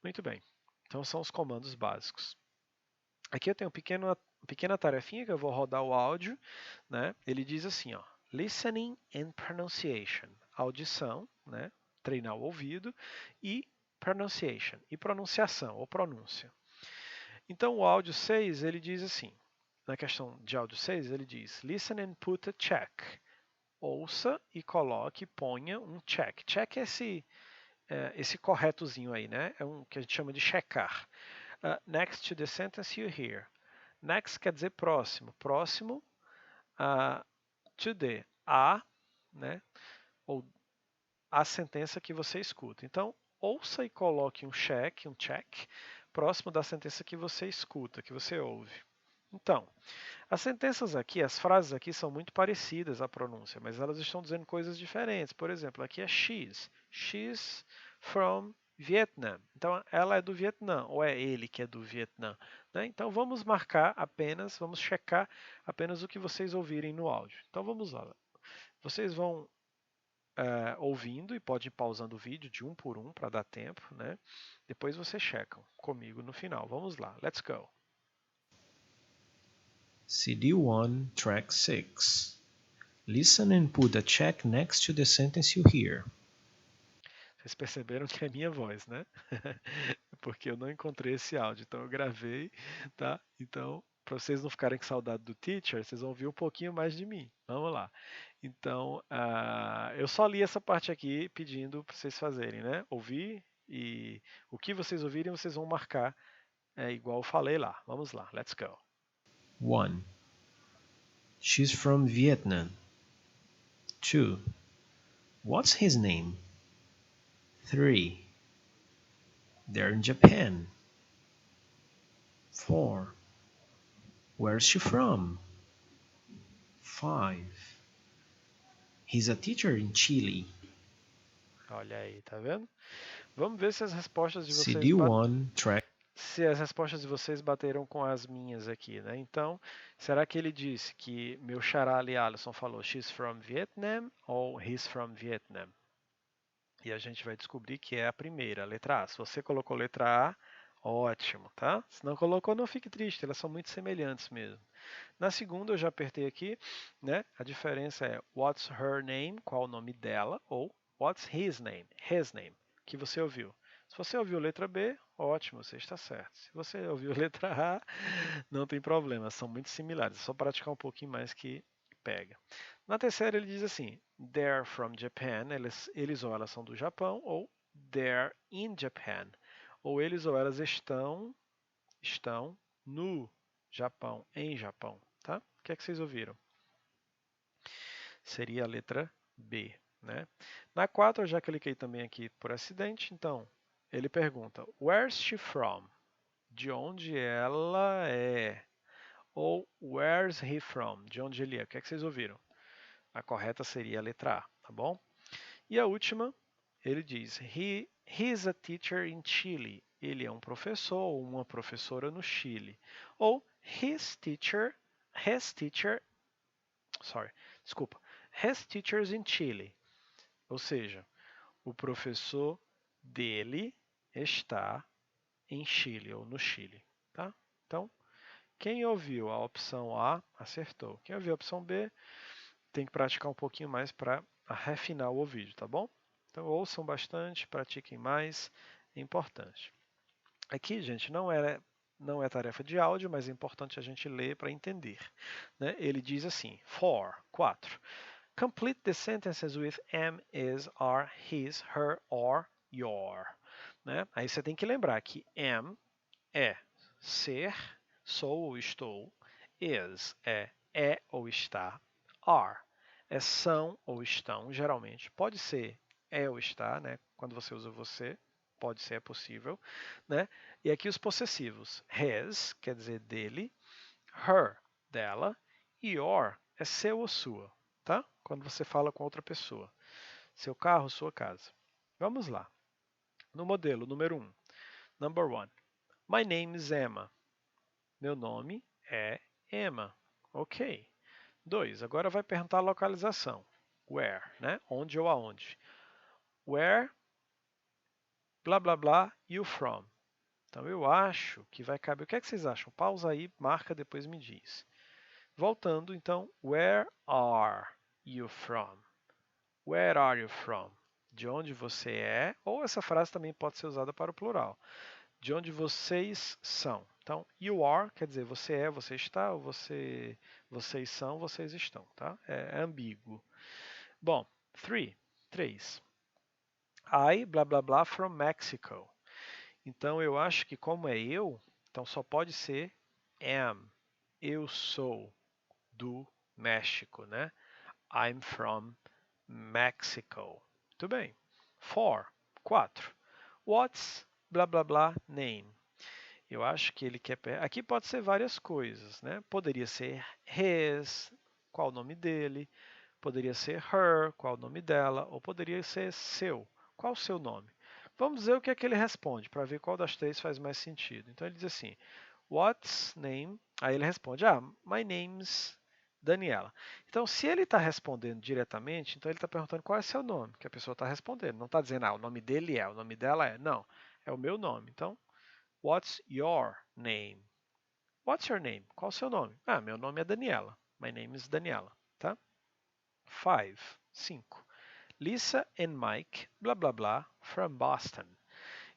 Speaker 1: Muito bem. Então são os comandos básicos. Aqui eu tenho uma pequena tarefinha que eu vou rodar o áudio, né? Ele diz assim, ó, listening and pronunciation, audição, né? Treinar o ouvido, e pronunciation, e pronunciação ou pronúncia. Então o áudio 6, ele diz assim, na questão de áudio 6, ele diz, listen and put a check. Ouça e coloque, ponha um check. Check é esse corretozinho aí, né? É um que a gente chama de checar. Next to the sentence you hear. Next quer dizer próximo. Próximo to the, né? Ou a sentença que você escuta. Então, ouça e coloque um check, próximo da sentença que você escuta, que você ouve. Então, as sentenças aqui, as frases aqui são muito parecidas à pronúncia, mas elas estão dizendo coisas diferentes. Por exemplo, aqui é she's. She's from Vietnam. Então, ela é do Vietnã, ou é ele que é do Vietnã. Né? Então, vamos checar apenas o que vocês ouvirem no áudio. Então, vamos lá. Vocês vão ouvindo e pode ir pausando o vídeo de um por um para dar tempo. Né? Depois vocês checam comigo no final. Vamos lá. Let's go. CD1, track 6. Listen and put a check next to the sentence you hear. Vocês perceberam que é minha voz, né? Porque eu não encontrei esse áudio, então eu gravei, tá? Então, Para vocês não ficarem com saudade do teacher, vocês vão ouvir um pouquinho mais de mim. Vamos lá. Então, eu só li essa parte aqui pedindo para vocês fazerem, né? Ouvir e o que vocês ouvirem, vocês vão marcar igual eu falei lá. Vamos lá, let's go. 1. She's from Vietnam. 2. What's his name? 3. They're in Japan. 4. Where's she from? 5. He's a teacher in Chile. Olha aí, tá vendo? Vamos ver se as respostas de vocês se as respostas de vocês bateram com as minhas aqui, né? Então, será que ele disse que meu xará ali, Alisson, falou she's from Vietnam ou he's from Vietnam? E a gente vai descobrir que é a primeira, a letra A. Se você colocou letra A, ótimo, tá? Se não colocou, não fique triste, elas são muito semelhantes mesmo. Na segunda, eu já apertei aqui, né? A diferença é what's her name, qual o nome dela, ou what's his name, que você ouviu. Se você ouviu letra B, ótimo, você está certo. Se você ouviu letra A, não tem problema, são muito similares. É só praticar um pouquinho mais que pega. Na terceira ele diz assim, they're from Japan, eles ou elas são do Japão, ou they're in Japan, ou eles ou elas estão no Japão, em Japão, tá? O que é que vocês ouviram? Seria a letra B, né? Na 4 eu já cliquei também aqui por acidente, então ele pergunta, where's she from? De onde ela é? Ou where's he from? De onde ele é? O que é que vocês ouviram? A correta seria a letra A, tá bom? E a última, ele diz, he's a teacher in Chile. Ele é um professor ou uma professora no Chile. Ou his teachers in Chile. Ou seja, o professor dele está em Chile ou no Chile, tá? Então, quem ouviu a opção A, acertou. Quem ouviu a opção B, tem que praticar um pouquinho mais para refinar o vídeo, tá bom? Então, ouçam bastante, pratiquem mais, é importante. Aqui, gente, não é tarefa de áudio, mas é importante a gente ler para entender, né? Ele diz assim, 4. Complete the sentences with am, is, are, his, her, or, your. Né? Aí você tem que lembrar que am é ser, sou ou estou, is é ou está, are é são ou estão, geralmente. Pode ser é ou está, né? Quando você usa você, pode ser, é possível, né? E aqui os possessivos, his, quer dizer dele, her, dela, e your é seu ou sua, tá? Quando você fala com outra pessoa. Seu carro, sua casa. Vamos lá. No modelo número 1. Number 1. My name is Emma. Meu nome é Emma. Ok. 2. Agora vai perguntar a localização. Where, né? Onde ou aonde. Where, blá blá blá, you from. Então eu acho que vai caber. O que é que vocês acham? Pausa aí, marca, depois me diz. Voltando, então, where are you from? Where are you from? De onde você é? Ou essa frase também pode ser usada para o plural. De onde vocês são. Então, you are quer dizer você é, você está, ou vocês são, vocês estão, tá? É ambíguo. Bom, 3. I, blá blá blá, from Mexico. Então, eu acho que como é eu, então só pode ser am. Eu sou do México, né? I'm from Mexico. Muito bem. 4. What's blá blá blá name? Eu acho que ele quer... Aqui pode ser várias coisas, né? Poderia ser his, qual o nome dele. Poderia ser her, qual o nome dela. Ou poderia ser seu, qual o seu nome. Vamos ver o que é que ele responde, para ver qual das três faz mais sentido. Então ele diz assim, what's name? Aí ele responde, my name's Daniela. Então, se ele está respondendo diretamente, então ele está perguntando qual é seu nome, que a pessoa está respondendo. Não está dizendo, o nome dele é, o nome dela é. Não, é o meu nome. Então, what's your name? What's your name? Qual o seu nome? Meu nome é Daniela. My name is Daniela, tá? 5. Lisa and Mike, blá blá blá, from Boston.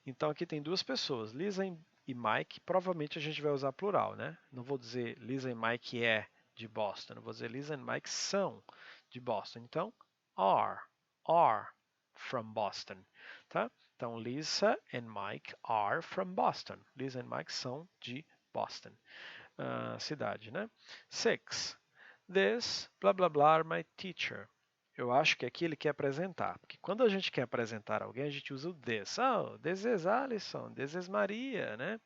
Speaker 1: Então aqui tem duas pessoas, Lisa e Mike, provavelmente a gente vai usar plural, né? Não vou dizer Lisa e Mike é de Boston, eu vou dizer Lisa e Mike são de Boston. Então, are from Boston, tá? Então, Lisa and Mike are from Boston. Lisa and Mike são de Boston, cidade, né? 6. This, blah, blah, blah, are my teacher. Eu acho que aqui ele quer apresentar, porque quando a gente quer apresentar alguém, a gente usa o this. Oh, this is Alison, this is Maria, né?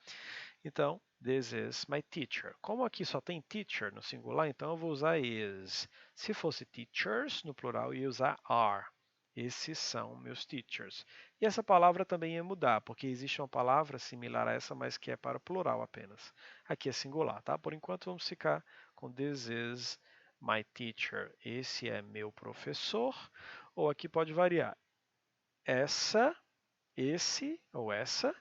Speaker 1: Então, this is my teacher. Como aqui só tem teacher no singular, então eu vou usar is. Se fosse teachers, no plural, eu ia usar are. Esses são meus teachers. E essa palavra também ia mudar, porque existe uma palavra similar a essa, mas que é para plural apenas. Aqui é singular, tá? Por enquanto vamos ficar com this is my teacher. Esse é meu professor. Ou aqui pode variar. Essa, esse ou essa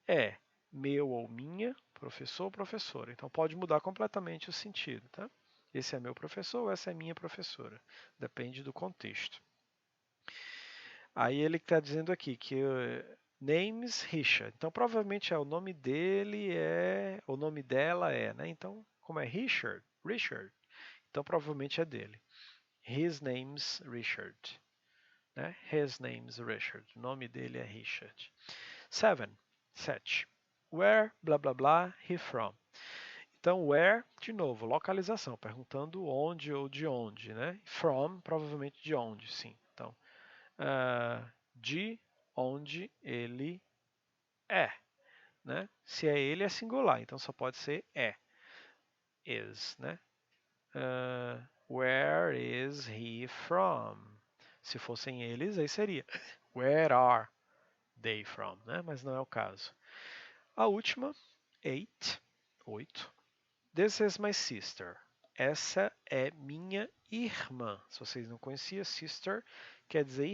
Speaker 1: é meu ou minha, professor ou professora. Então pode mudar completamente o sentido, tá? Esse é meu professor ou essa é minha professora. Depende do contexto. Aí ele está dizendo aqui que names Richard. Então provavelmente o nome dele o nome dela né? Então como é Richard, então provavelmente é dele. His name's Richard, né? His name's Richard. O nome dele é Richard. 7. Where, blá blá blá, he from. Então, where, de novo, localização, perguntando onde ou de onde, né? From, provavelmente de onde, sim. Então, de onde ele é, né? Se é ele, é singular, então só pode ser is, né? Where is he from? Se fossem eles, aí seria where are they from, né? Mas não é o caso. A última, 8. This is my sister. Essa é minha irmã. Se vocês não conheciam, sister quer dizer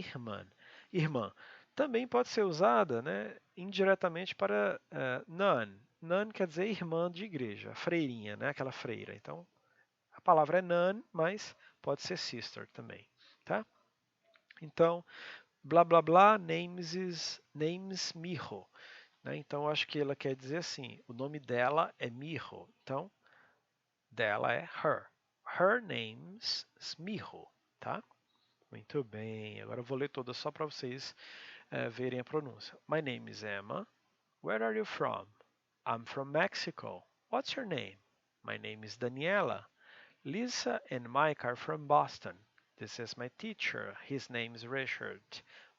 Speaker 1: irmã. Também pode ser usada, né, indiretamente para nun. Nun quer dizer irmã de igreja, freirinha, né, aquela freira. Então, a palavra é nun, mas pode ser sister também, tá? Então, blá blá blá, names Miho. Né? Então, acho que ela quer dizer assim, o nome dela é Miho. Então, dela é her. Her name's Miho, tá? Muito bem. Agora eu vou ler toda só para vocês verem a pronúncia. My name is Emma. Where are you from? I'm from Mexico. What's your name? My name is Daniela. Lisa and Mike are from Boston. This is my teacher. His name is Richard.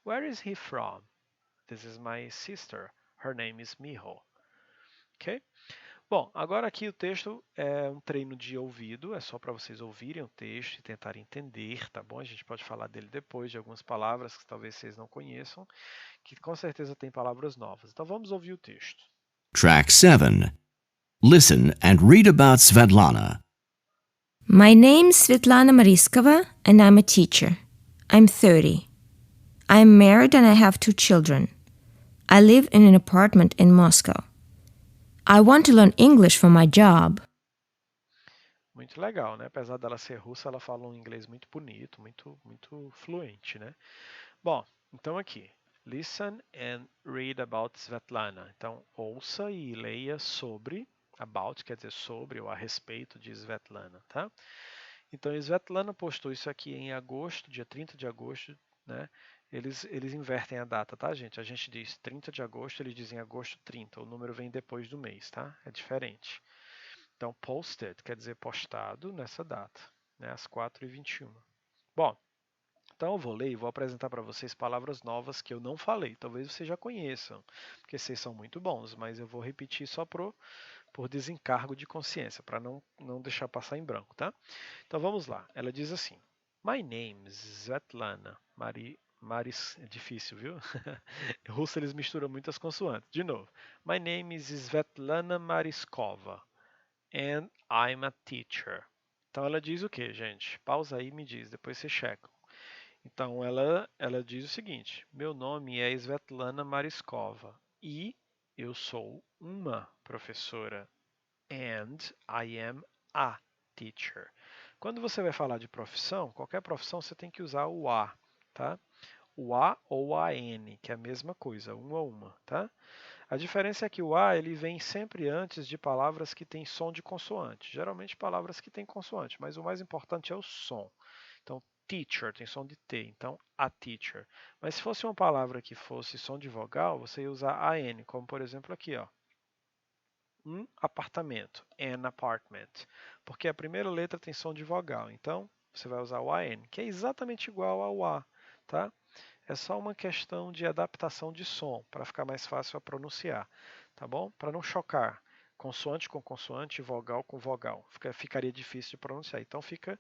Speaker 1: Where is he from? This is my sister. Her name is Miho. Ok? Bom, agora aqui o texto é um treino de ouvido, é só para vocês ouvirem o texto e tentarem entender, tá bom? A gente pode falar dele depois, de algumas palavras que talvez vocês não conheçam, que com certeza tem palavras novas. Então vamos ouvir o texto.
Speaker 2: Track 7. Listen and read about Svetlana.
Speaker 9: My name's Svetlana Mariskova and I'm a teacher. I'm 30. I'm married and I have 2 children. I live in an apartment in Moscow. I want to learn English for my job.
Speaker 1: Muito legal, né? Apesar dela ser russa, ela fala um inglês muito bonito, muito fluente, né? Bom, então aqui, listen and read about Svetlana. Então, ouça e leia sobre, about quer dizer sobre ou a respeito de Svetlana, tá? Então, Svetlana postou isso aqui em agosto, dia 30 de agosto, né? Eles invertem a data, tá, gente? A gente diz 30 de agosto, eles dizem agosto 30. O número vem depois do mês, tá? É diferente. Então, posted quer dizer postado nessa data, né? Às 4h21. Bom, então eu vou ler e vou apresentar para vocês palavras novas que eu não falei. Talvez vocês já conheçam, porque vocês são muito bons, mas eu vou repetir só por desencargo de consciência, para não deixar passar em branco, tá? Então vamos lá. Ela diz assim: My name is Svetlana é difícil, viu? Em russo eles misturam muitas consoantes. De novo. My name is Svetlana Mariskova and I'm a teacher. Então ela diz o que, gente? Pausa aí e me diz, depois vocês checam. Então ela diz o seguinte: meu nome é Svetlana Mariskova e eu sou uma professora. And I am a teacher. Quando você vai falar de profissão, qualquer profissão você tem que usar o a, tá? O a ou a n, que é a mesma coisa, uma a uma, tá? A diferença é que o A ele vem sempre antes de palavras que têm som de consoante. Geralmente palavras que têm consoante, mas o mais importante é o som. Então, teacher tem som de T, então a teacher. Mas se fosse uma palavra que fosse som de vogal, você ia usar AN, como por exemplo aqui, ó. Um apartamento, an apartment, porque a primeira letra tem som de vogal, então você vai usar o AN, que é exatamente igual ao A, tá? É só uma questão de adaptação de som, para ficar mais fácil a pronunciar, tá bom? Para não chocar consoante com consoante, vogal com vogal, ficaria difícil de pronunciar, então fica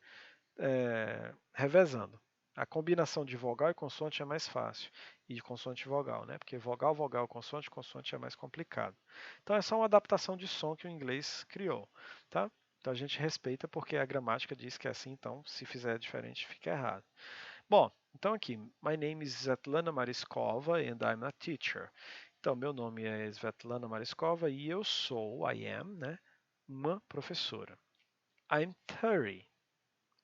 Speaker 1: revezando. A combinação de vogal e consoante é mais fácil, e de consoante e vogal, né? Porque vogal, vogal, consoante, consoante é mais complicado. Então é só uma adaptação de som que o inglês criou, tá? Então a gente respeita porque a gramática diz que é assim, então se fizer diferente fica errado. Bom, então aqui, my name is Svetlana Mariskova and I'm a teacher. Então meu nome é Svetlana Mariskova e eu sou, I am, né? Uma professora. I'm 30.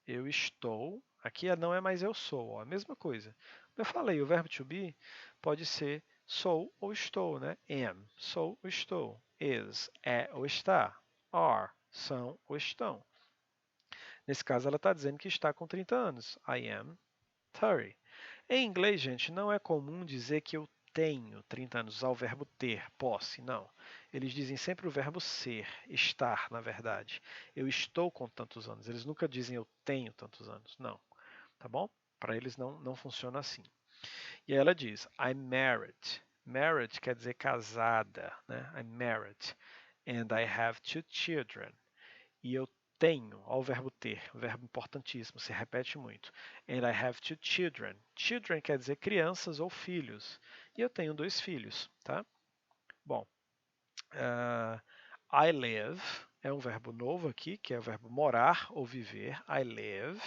Speaker 1: Eu estou, aqui não é mais eu sou, ó, a mesma coisa. Eu falei, o verbo to be pode ser sou ou estou, né? Am, sou ou estou. Is, é ou está. Are, são ou estão. Nesse caso, ela está dizendo que está com 30 anos. I am 30. Em inglês, gente, não é comum dizer que eu tenho 30 anos, usar o verbo ter, posse, não. Eles dizem sempre o verbo ser, estar, na verdade. Eu estou com tantos anos. Eles nunca dizem eu tenho tantos anos, não. Tá bom? Para eles não funciona assim. E aí ela diz, I'm married. Married quer dizer casada, né? I'm married. And I have 2 children. E eu tenho, ao verbo ter, um verbo importantíssimo, se repete muito. And I have 2 children. Children quer dizer crianças ou filhos. E eu tenho 2 filhos, tá? Bom, I live é um verbo novo aqui, que é o verbo morar ou viver. I live.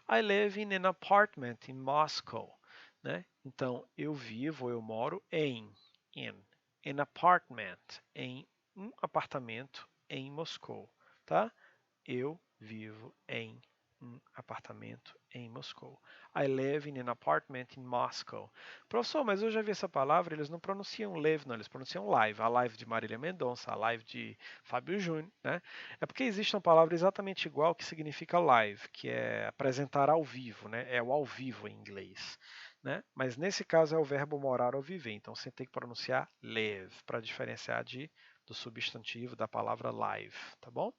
Speaker 1: I live in an apartment in Moscow. Né? Então, eu vivo, eu moro in an apartment, em um apartamento em Moscou, tá? Eu vivo em um apartamento em Moscou. I live in an apartment in Moscow. Professor, mas eu já vi essa palavra, eles não pronunciam live, não, eles pronunciam live. A live de Marília Mendonça, a live de Fábio Júnior, né? É porque existe uma palavra exatamente igual que significa live, que é apresentar ao vivo, né? É o ao vivo em inglês. Né? Mas nesse caso é o verbo morar ou viver, então você tem que pronunciar live para diferenciar do substantivo da palavra live, tá bom?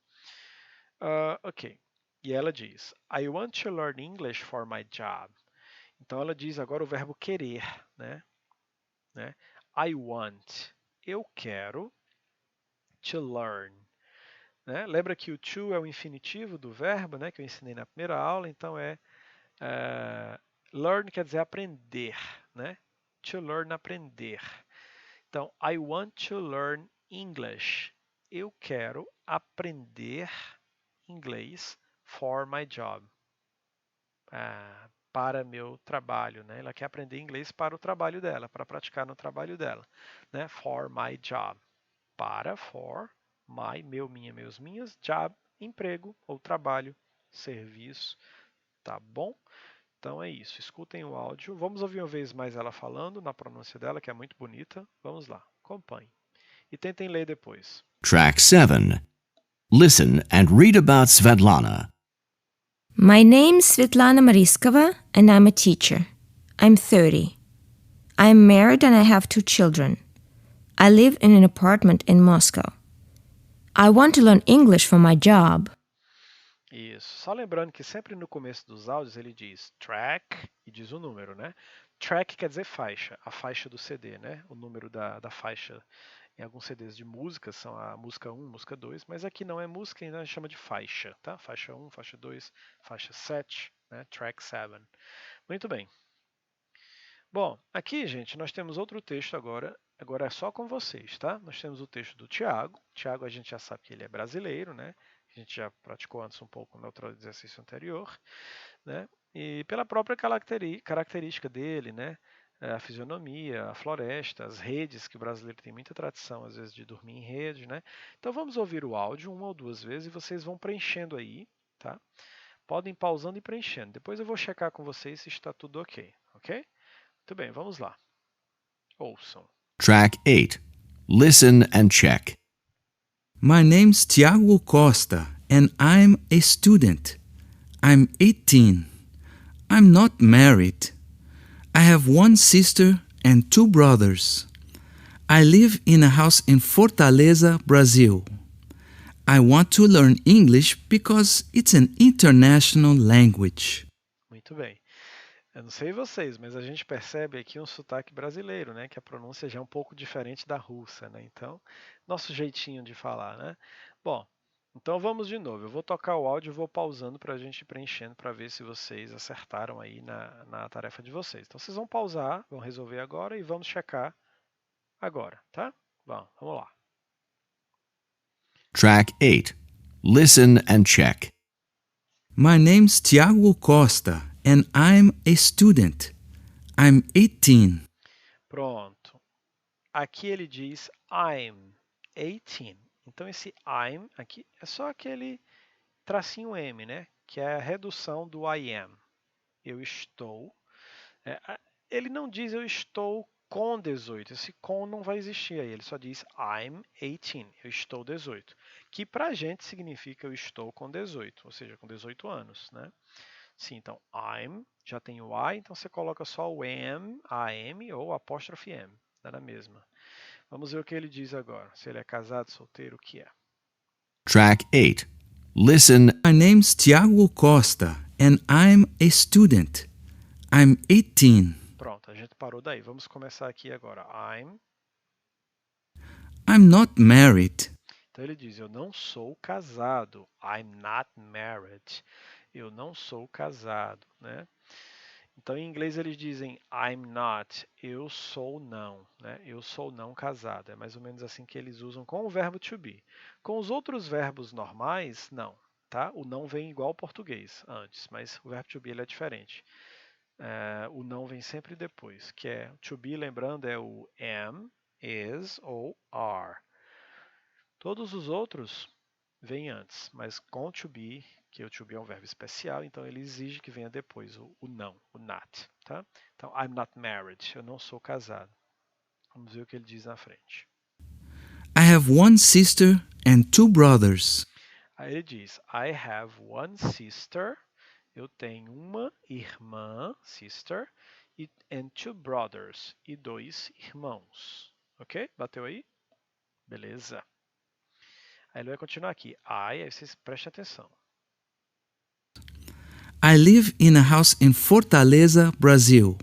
Speaker 1: Ok. E ela diz, I want to learn English for my job. Então ela diz agora o verbo querer, né? I want. Eu quero to learn. Né? Lembra que o to é o infinitivo do verbo, né? Que eu ensinei na primeira aula, então learn quer dizer aprender, né? To learn, aprender. Então, I want to learn English. Eu quero aprender inglês for my job. Para meu trabalho, né? Ela quer aprender inglês para o trabalho dela, para praticar no trabalho dela, né? For my job. Para, for, my, meu, minha, meus, minhas, job, emprego ou trabalho, serviço, tá bom? Então é isso, escutem o áudio. Vamos ouvir uma vez mais ela falando na pronúncia dela, que é muito bonita. Vamos lá, acompanhe. E tentem ler depois.
Speaker 2: Track 7. Listen and read about Svetlana.
Speaker 9: My name's Svetlana Mariskova and I'm a teacher. I'm 30. I'm married and I have 2 children. I live in an apartment in Moscow. I want to learn English for my job.
Speaker 1: Isso. Só lembrando que sempre no começo dos áudios ele diz track e diz o número, né? Track quer dizer faixa, a faixa do CD, né? O número da faixa em alguns CDs de música são a música 1, música 2, mas aqui não é música, ainda a gente chama de faixa, tá? Faixa 1, faixa 2, faixa 7, né? Track 7. Muito bem. Bom, aqui, gente, nós temos outro texto agora é só com vocês, tá? Nós temos o texto do Tiago. Tiago a gente já sabe que ele é brasileiro, né? A gente já praticou antes um pouco no outro exercício anterior, né? E pela própria característica dele, né? A fisionomia, a floresta, as redes, que o brasileiro tem muita tradição, às vezes, de dormir em rede, né? Então vamos ouvir o áudio 1 ou 2 vezes e vocês vão preenchendo aí, tá? Podem ir pausando e preenchendo. Depois eu vou checar com vocês se está tudo ok, ok? Muito bem, vamos lá. Ouçam.
Speaker 2: Track 8. Listen and check.
Speaker 3: My name's Tiago Costa, and I'm a student. I'm 18. I'm not married. I have one sister and two brothers. I live in a house in Fortaleza, Brazil. I want to learn English because it's an international language.
Speaker 1: Muito bem. Eu não sei vocês, mas a gente percebe aqui um sotaque brasileiro, né? Que a pronúncia já é um pouco diferente da russa, né? Então, nosso jeitinho de falar, né? Bom, então vamos de novo. Eu vou tocar o áudio e vou pausando para a gente ir preenchendo para ver se vocês acertaram aí na tarefa de vocês. Então, vocês vão pausar, vão resolver agora e vamos checar agora, tá? Bom, vamos lá.
Speaker 2: Track 8. Listen and check.
Speaker 3: My name's Tiago Costa, and I'm a student. I'm 18.
Speaker 1: Pronto. Aqui ele diz I'm 18. Então esse I'm aqui é só aquele tracinho M, né? Que é a redução do I am. Eu estou. Ele não diz eu estou com 18. Esse com não vai existir aí. Ele só diz I'm 18. Eu estou 18. Que pra gente significa eu estou com 18. Ou seja, com 18 anos, né? Sim, então I'm já tem o I, então você coloca só o am, am ou apóstrofe M. Dá na mesma. Vamos ver o que ele diz agora. Se ele é casado, solteiro, o que é.
Speaker 2: Track 8. Listen.
Speaker 3: My name's Tiago Costa, and I'm a student. I'm 18.
Speaker 1: Pronto, a gente parou daí. Vamos começar aqui agora.
Speaker 3: I'm not married.
Speaker 1: Então ele diz, eu não sou casado. I'm not married. Eu não sou casado, né? Então em inglês eles dizem I'm not, eu sou não, né? Eu sou não casado. É mais ou menos assim que eles usam com o verbo to be. Com os outros verbos normais, não, tá? O não vem igual ao português antes, mas o verbo to be ele é diferente. O não vem sempre depois, que é to be, lembrando, é o am, is ou are. Todos os outros vêm antes, mas com o to be, que o to be é um verbo especial, então ele exige que venha depois o não, o not, tá? Então, I'm not married, eu não sou casado. Vamos ver o que ele diz na frente.
Speaker 3: I have one sister and two brothers.
Speaker 1: Aí ele diz, I have one sister, eu tenho uma irmã, sister, and two brothers, e dois irmãos. Ok? Bateu aí? Beleza. Aí ele vai continuar aqui. Aí vocês prestem atenção.
Speaker 3: I live in a house in Fortaleza, Brazil.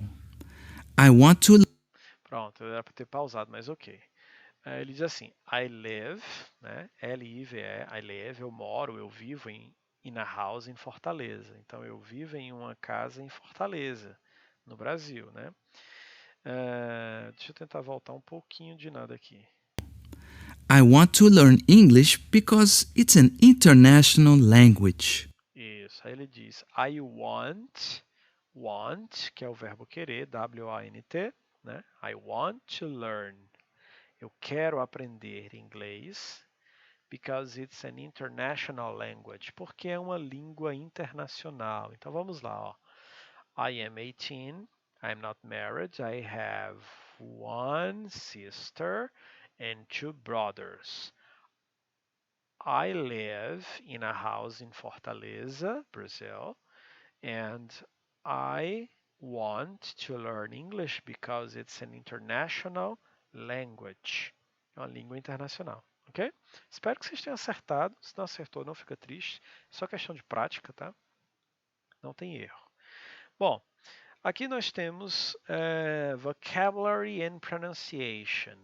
Speaker 3: I want to...
Speaker 1: Pronto, era para ter pausado, mas ok. Ele diz assim, I live, né? L-I-V-E, I live, eu moro, eu vivo in a house em Fortaleza. Então, eu vivo em uma casa em Fortaleza, no Brasil, né? Deixa eu tentar voltar um pouquinho de nada aqui.
Speaker 3: I want to learn English because it's an international language.
Speaker 1: Isso, aí ele diz, I want, que é o verbo querer, W-A-N-T, né? I want to learn. Eu quero aprender inglês because it's an international language, porque é uma língua internacional. Então vamos lá, ó. I am 18, I'm not married, I have one sister and two brothers. I live in a house in Fortaleza, Brazil, and I want to learn English because it's an international language. É uma língua internacional, ok? Espero que vocês tenham acertado. Se não acertou, não fica triste. É só questão de prática, tá? Não tem erro. Bom, aqui nós temos Vocabulary and Pronunciation.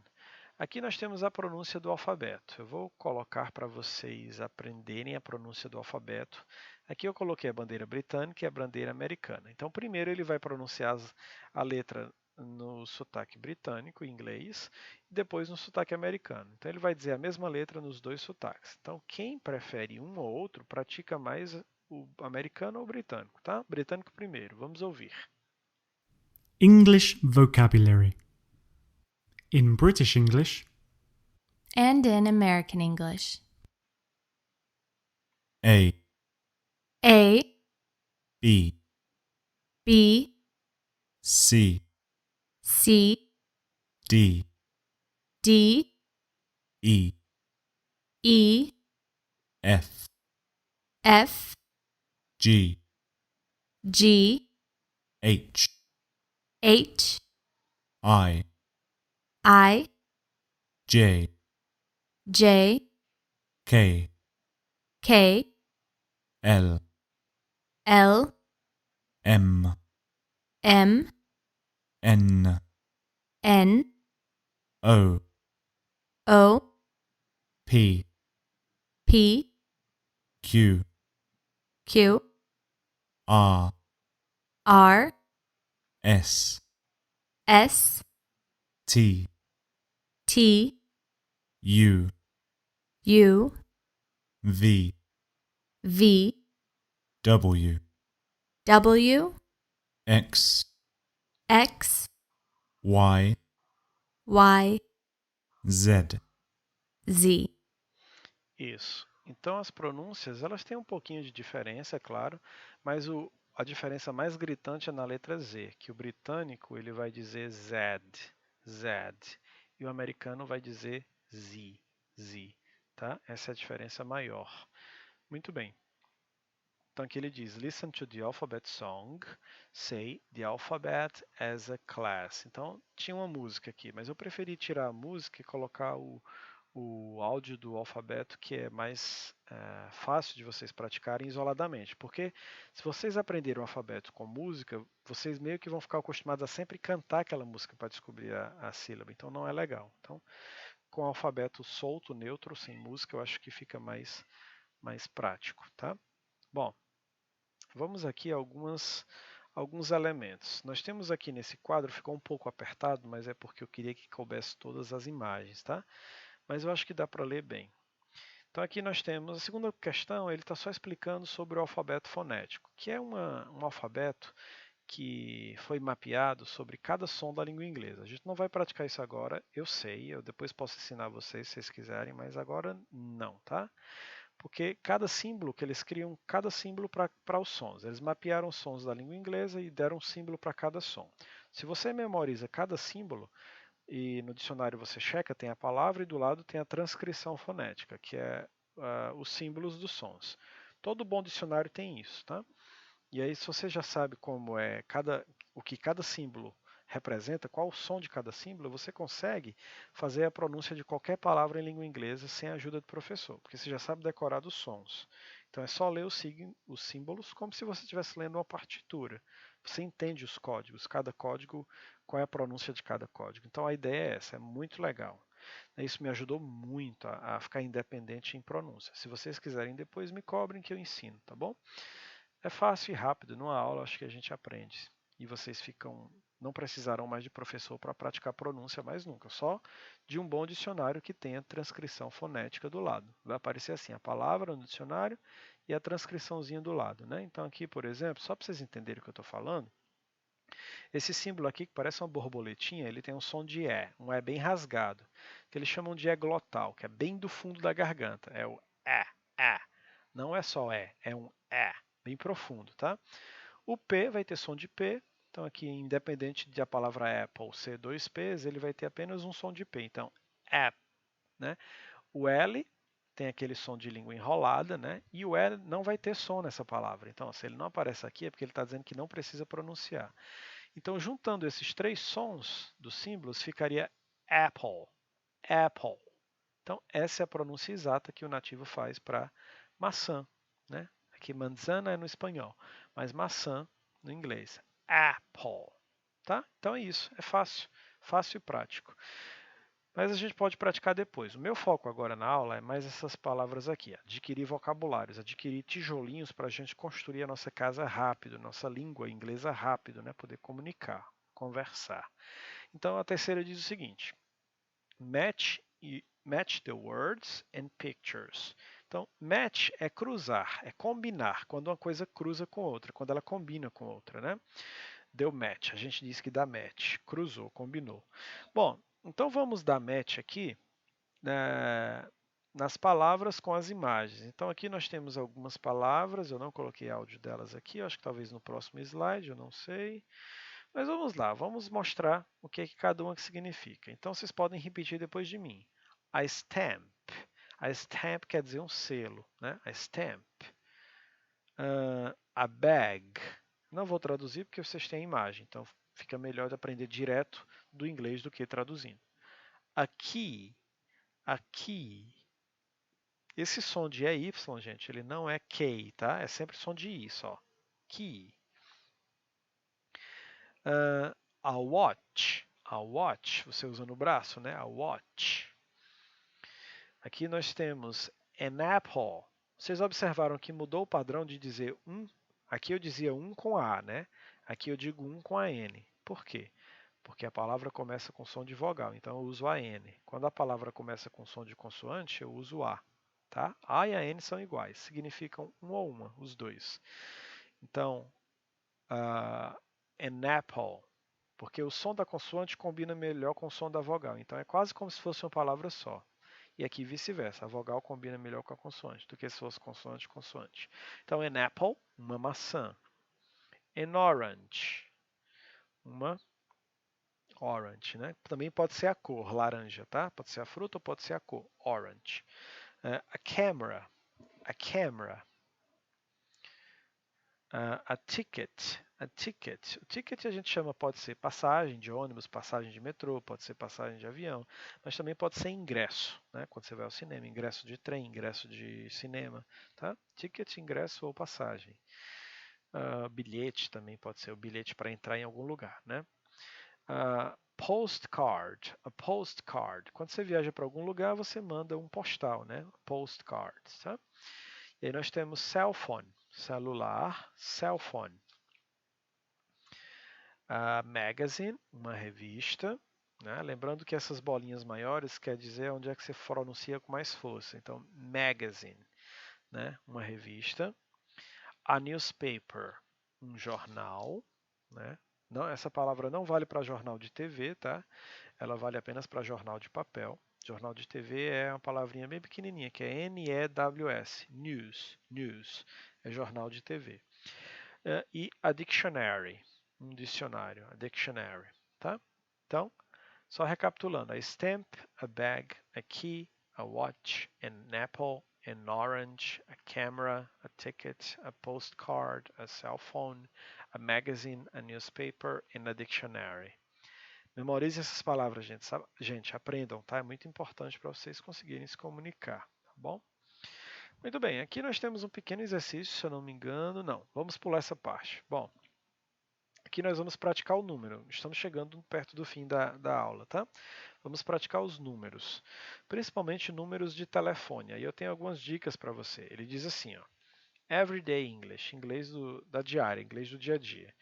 Speaker 1: Aqui nós temos a pronúncia do alfabeto. Eu vou colocar para vocês aprenderem a pronúncia do alfabeto. Aqui eu coloquei a bandeira britânica e a bandeira americana. Então, primeiro ele vai pronunciar a letra no sotaque britânico, em inglês, e depois no sotaque americano. Então, ele vai dizer a mesma letra nos dois sotaques. Então, quem prefere um ou outro, pratica mais o americano ou o britânico, tá? Britânico primeiro. Vamos ouvir.
Speaker 10: English vocabulary. In British English
Speaker 5: And in American English.
Speaker 10: A,
Speaker 5: A,
Speaker 10: B,
Speaker 5: B,
Speaker 10: C,
Speaker 5: C,
Speaker 10: D,
Speaker 5: D,
Speaker 10: E,
Speaker 5: E,
Speaker 10: F,
Speaker 5: F,
Speaker 10: G,
Speaker 5: G,
Speaker 10: H,
Speaker 5: H,
Speaker 10: I,
Speaker 5: I,
Speaker 10: J,
Speaker 5: J,
Speaker 10: K,
Speaker 5: K,
Speaker 10: L,
Speaker 5: L,
Speaker 10: M,
Speaker 5: M,
Speaker 10: N,
Speaker 5: N,
Speaker 10: O,
Speaker 5: O,
Speaker 10: P,
Speaker 5: P,
Speaker 10: Q,
Speaker 5: Q,
Speaker 10: R,
Speaker 5: R,
Speaker 10: S,
Speaker 5: S,
Speaker 10: T,
Speaker 5: T,
Speaker 10: U,
Speaker 5: U,
Speaker 10: V,
Speaker 5: V,
Speaker 10: W,
Speaker 5: W,
Speaker 10: X,
Speaker 5: X,
Speaker 10: Y,
Speaker 5: Y,
Speaker 10: Z.
Speaker 5: Z.
Speaker 1: Isso. Então as pronúncias, elas têm um pouquinho de diferença, é claro, mas a diferença mais gritante é na letra Z, que o britânico ele vai dizer Z, Z, e o americano vai dizer Z, Z, tá? Essa é a diferença maior. Muito bem. Então aqui ele diz, listen to the alphabet song, say the alphabet as a class. Então tinha uma música aqui, mas eu preferi tirar a música e colocar o áudio do alfabeto, que é mais fácil de vocês praticarem isoladamente. Porque se vocês aprenderem o alfabeto com música, vocês meio que vão ficar acostumados a sempre cantar aquela música para descobrir a sílaba. Então não é legal. Então, com o alfabeto solto, neutro, sem música, eu acho que fica mais prático, tá? Bom, vamos aqui a alguns elementos. Nós temos aqui nesse quadro, ficou um pouco apertado, mas é porque eu queria que coubesse todas as imagens, tá? Mas eu acho que dá para ler bem. Então aqui nós temos a segunda questão, ele está só explicando sobre o alfabeto fonético, que é um alfabeto que foi mapeado sobre cada som da língua inglesa. A gente não vai praticar isso agora, eu sei, eu depois posso ensinar vocês se vocês quiserem, mas agora não, tá? Porque cada símbolo que eles criam, cada símbolo para os sons. Eles mapearam os sons da língua inglesa e deram um símbolo para cada som. Se você memoriza cada símbolo, e no dicionário você checa, tem a palavra e do lado tem a transcrição fonética, que é os símbolos dos sons. Todo bom dicionário tem isso, tá? E aí, se você já sabe como é o que cada símbolo representa, qual o som de cada símbolo, você consegue fazer a pronúncia de qualquer palavra em língua inglesa sem a ajuda do professor, porque você já sabe decorar os sons. Então é só ler os símbolos como se você estivesse lendo uma partitura. Você entende os códigos, cada código, qual é a pronúncia de cada código. Então a ideia é essa, é muito legal. Isso me ajudou muito a ficar independente em pronúncia. Se vocês quiserem depois, me cobrem que eu ensino, tá bom? É fácil e rápido, numa aula acho que a gente aprende. E vocês não precisarão mais de professor para praticar pronúncia mais nunca, só de um bom dicionário que tenha transcrição fonética do lado. Vai aparecer assim, a palavra no dicionário e a transcriçãozinha do lado, né? Então aqui, por exemplo, só para vocês entenderem o que eu estou falando, esse símbolo aqui, que parece uma borboletinha, ele tem um som de E, um E bem rasgado, que eles chamam de E glotal, que é bem do fundo da garganta. É o E, E. Não é só E, é um E, bem profundo, tá? O P vai ter som de P, então aqui, independente de a palavra Apple ser dois P's, ele vai ter apenas um som de P, então app, né? O L tem aquele som de língua enrolada, né? E o E não vai ter som nessa palavra. Então, se ele não aparece aqui, é porque ele está dizendo que não precisa pronunciar. Então, juntando esses três sons dos símbolos, ficaria Apple, Apple. Então, essa é a pronúncia exata que o nativo faz para maçã, né? Aqui manzana é no espanhol, mas maçã no inglês. Apple, tá? Então é isso, é fácil, fácil e prático. Mas a gente pode praticar depois. O meu foco agora na aula é mais essas palavras aqui. Adquirir vocabulários, adquirir tijolinhos para a gente construir a nossa casa rápido, nossa língua inglesa rápido, né? Poder comunicar, conversar. Então a terceira diz o seguinte: match the words and pictures. Então, match é cruzar, é combinar, quando uma coisa cruza com outra, quando ela combina com outra, né? Deu match, a gente diz que dá match, cruzou, combinou. Bom, então vamos dar match aqui nas palavras com as imagens. Então aqui nós temos algumas palavras, eu não coloquei áudio delas aqui, eu acho que talvez no próximo slide, eu não sei. Mas vamos lá, vamos mostrar o que cada uma significa. Então vocês podem repetir depois de mim. A stamp. A stamp quer dizer um selo, né? A stamp. A bag. Não vou traduzir porque vocês têm a imagem, então fica melhor de aprender direto do inglês do que traduzindo. A key. A key. Esse som de EY, gente, ele não é K, tá? É sempre som de I só. Key. A watch. A watch, você usa no braço, né? A watch. Aqui nós temos an apple. Vocês observaram que mudou o padrão de dizer um? Aqui eu dizia um com A, né? Aqui eu digo um com a N. Por quê? Porque a palavra começa com som de vogal, então eu uso a N. Quando a palavra começa com som de consoante, eu uso A. Tá? A e a N são iguais, significam um ou uma, os dois. Então, an apple, porque o som da consoante combina melhor com o som da vogal. Então é quase como se fosse uma palavra só. E aqui vice-versa, a vogal combina melhor com a consoante do que se fosse consoante, consoante. Então, an apple, uma maçã. An orange, uma orange, né? Também pode ser a cor, laranja, tá? Pode ser a fruta ou pode ser a cor, orange. A camera, a camera. A ticket, a ticket. O ticket a gente chama, pode ser passagem de ônibus, passagem de metrô, pode ser passagem de avião, mas também pode ser ingresso, né? Quando você vai ao cinema, ingresso de trem, ingresso de cinema, tá? Ticket, ingresso ou passagem. Bilhete também pode ser o bilhete para entrar em algum lugar, né? Postcard, a postcard. Quando você viaja para algum lugar, você manda um postal, né? Postcard, tá? E aí nós temos cell phone, celular, cell phone. Magazine, uma revista, né? Lembrando que essas bolinhas maiores quer dizer onde é que você pronuncia com mais força. Então, magazine, né? Uma revista. A newspaper, um jornal, né? Não, essa palavra não vale para jornal de TV, tá? Ela vale apenas para jornal de papel. Jornal de TV é uma palavrinha bem pequenininha, que é N-E-W-S, news, news, é jornal de TV. E a dictionary, um dicionário, a dictionary, tá? Então, só recapitulando, a stamp, a bag, a key, a watch, an apple, an orange, a camera, a ticket, a postcard, a cell phone, a magazine, a newspaper, and a dictionary. Memorize essas palavras, gente, aprendam, tá? É muito importante para vocês conseguirem se comunicar, tá bom? Muito bem, aqui nós temos um pequeno exercício, se eu não me engano. Não, vamos pular essa parte. Bom, aqui nós vamos praticar o número. Estamos chegando perto do fim da aula, tá? Vamos praticar os números, principalmente números de telefone. Aí eu tenho algumas dicas para você. Ele diz assim, ó, Everyday English, inglês da diária, inglês do dia a dia.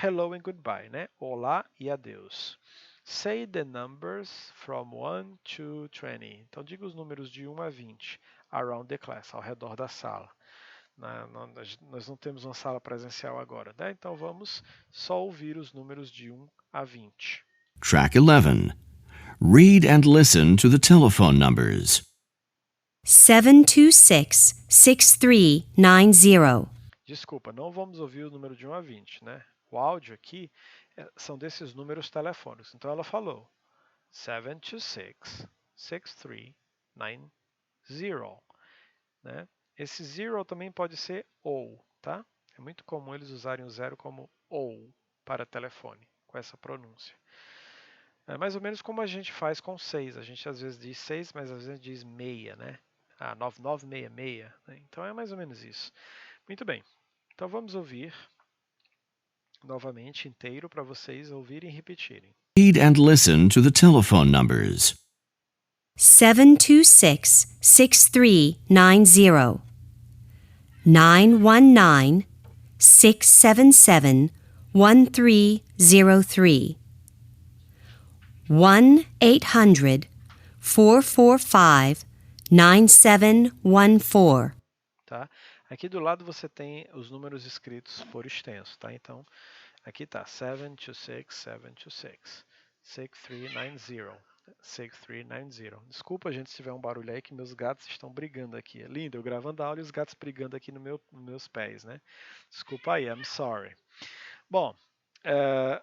Speaker 1: Hello and goodbye, né? Olá e adeus. Say the numbers from 1 to 20. Então diga os números de 1 a 20. Around the class, ao redor da sala. Nós não temos uma sala presencial agora, né? Então vamos só ouvir os números de 1 a 20.
Speaker 2: Track 11. Read and listen to the telephone numbers.
Speaker 8: 726-6390.
Speaker 1: Desculpa, não vamos ouvir o número de 1 a 20, né? O áudio aqui são desses números telefônicos. Então ela falou 726-6390, né? Esse zero também pode ser ou, tá? É muito comum eles usarem o zero como ou para telefone, com essa pronúncia. É mais ou menos como a gente faz com 6. A gente às vezes diz 6, mas às vezes diz meia, né? 9966. Né? Então é mais ou menos isso. Muito bem. Então vamos ouvir novamente inteiro para vocês ouvirem e repetirem.
Speaker 2: Read and listen to the telephone numbers.
Speaker 8: 726-6390. 919-677-1303. 1-800-445-9714.
Speaker 1: Tá? Aqui do lado você tem os números escritos por extenso, tá? Então, aqui tá 726-726-6390. 6390. Desculpa, gente, se tiver um barulho aí que meus gatos estão brigando aqui. É lindo, eu gravando a aula e os gatos brigando aqui nos meus pés, né? Desculpa aí, I'm sorry. Bom,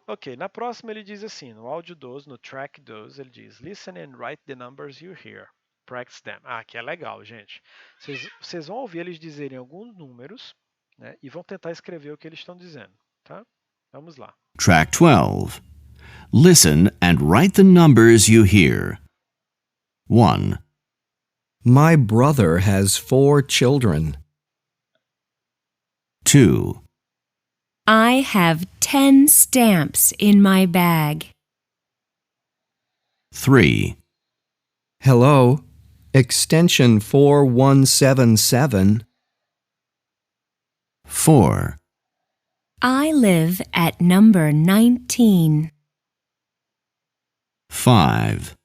Speaker 1: Ok, na próxima ele diz assim, no áudio 12, no track 12, ele diz Listen and write the numbers you hear. Practice them. Ah, que é legal, gente. Vocês vão ouvir eles dizerem alguns números, né, e vão tentar escrever o que eles estão dizendo, tá? Vamos lá.
Speaker 2: Track 12. Listen and write the numbers you hear. 1,
Speaker 6: My brother has 4 children.
Speaker 2: 2,
Speaker 4: I have 10 stamps in my bag.
Speaker 2: 3,
Speaker 6: Hello, extension 4177.
Speaker 2: 4,
Speaker 4: I live at number 19.
Speaker 2: 5,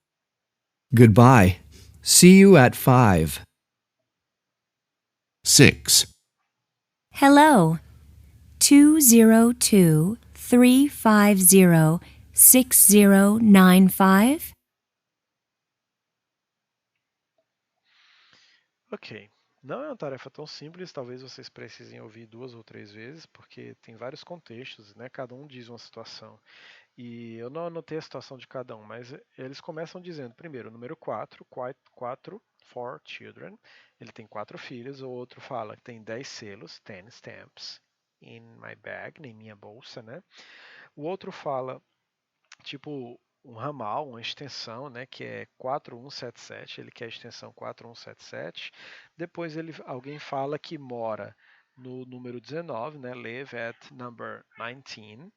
Speaker 6: Goodbye. See you at 5.
Speaker 2: 6,
Speaker 4: Hello. 202-350-6095.
Speaker 1: Ok. Não é uma tarefa tão simples, talvez vocês precisem ouvir 2 ou 3 vezes, porque tem vários contextos, né? Cada um diz uma situação. E eu não anotei a situação de cada um, mas eles começam dizendo, primeiro, o número 4, 4 children, ele tem 4 filhos, o outro fala que tem 10 selos, 10 stamps in my bag, em minha bolsa, né? O outro fala, tipo, um ramal, uma extensão, né, que é 4177, ele quer a extensão 4177. Depois alguém fala que mora no número 19, né, live at number 19.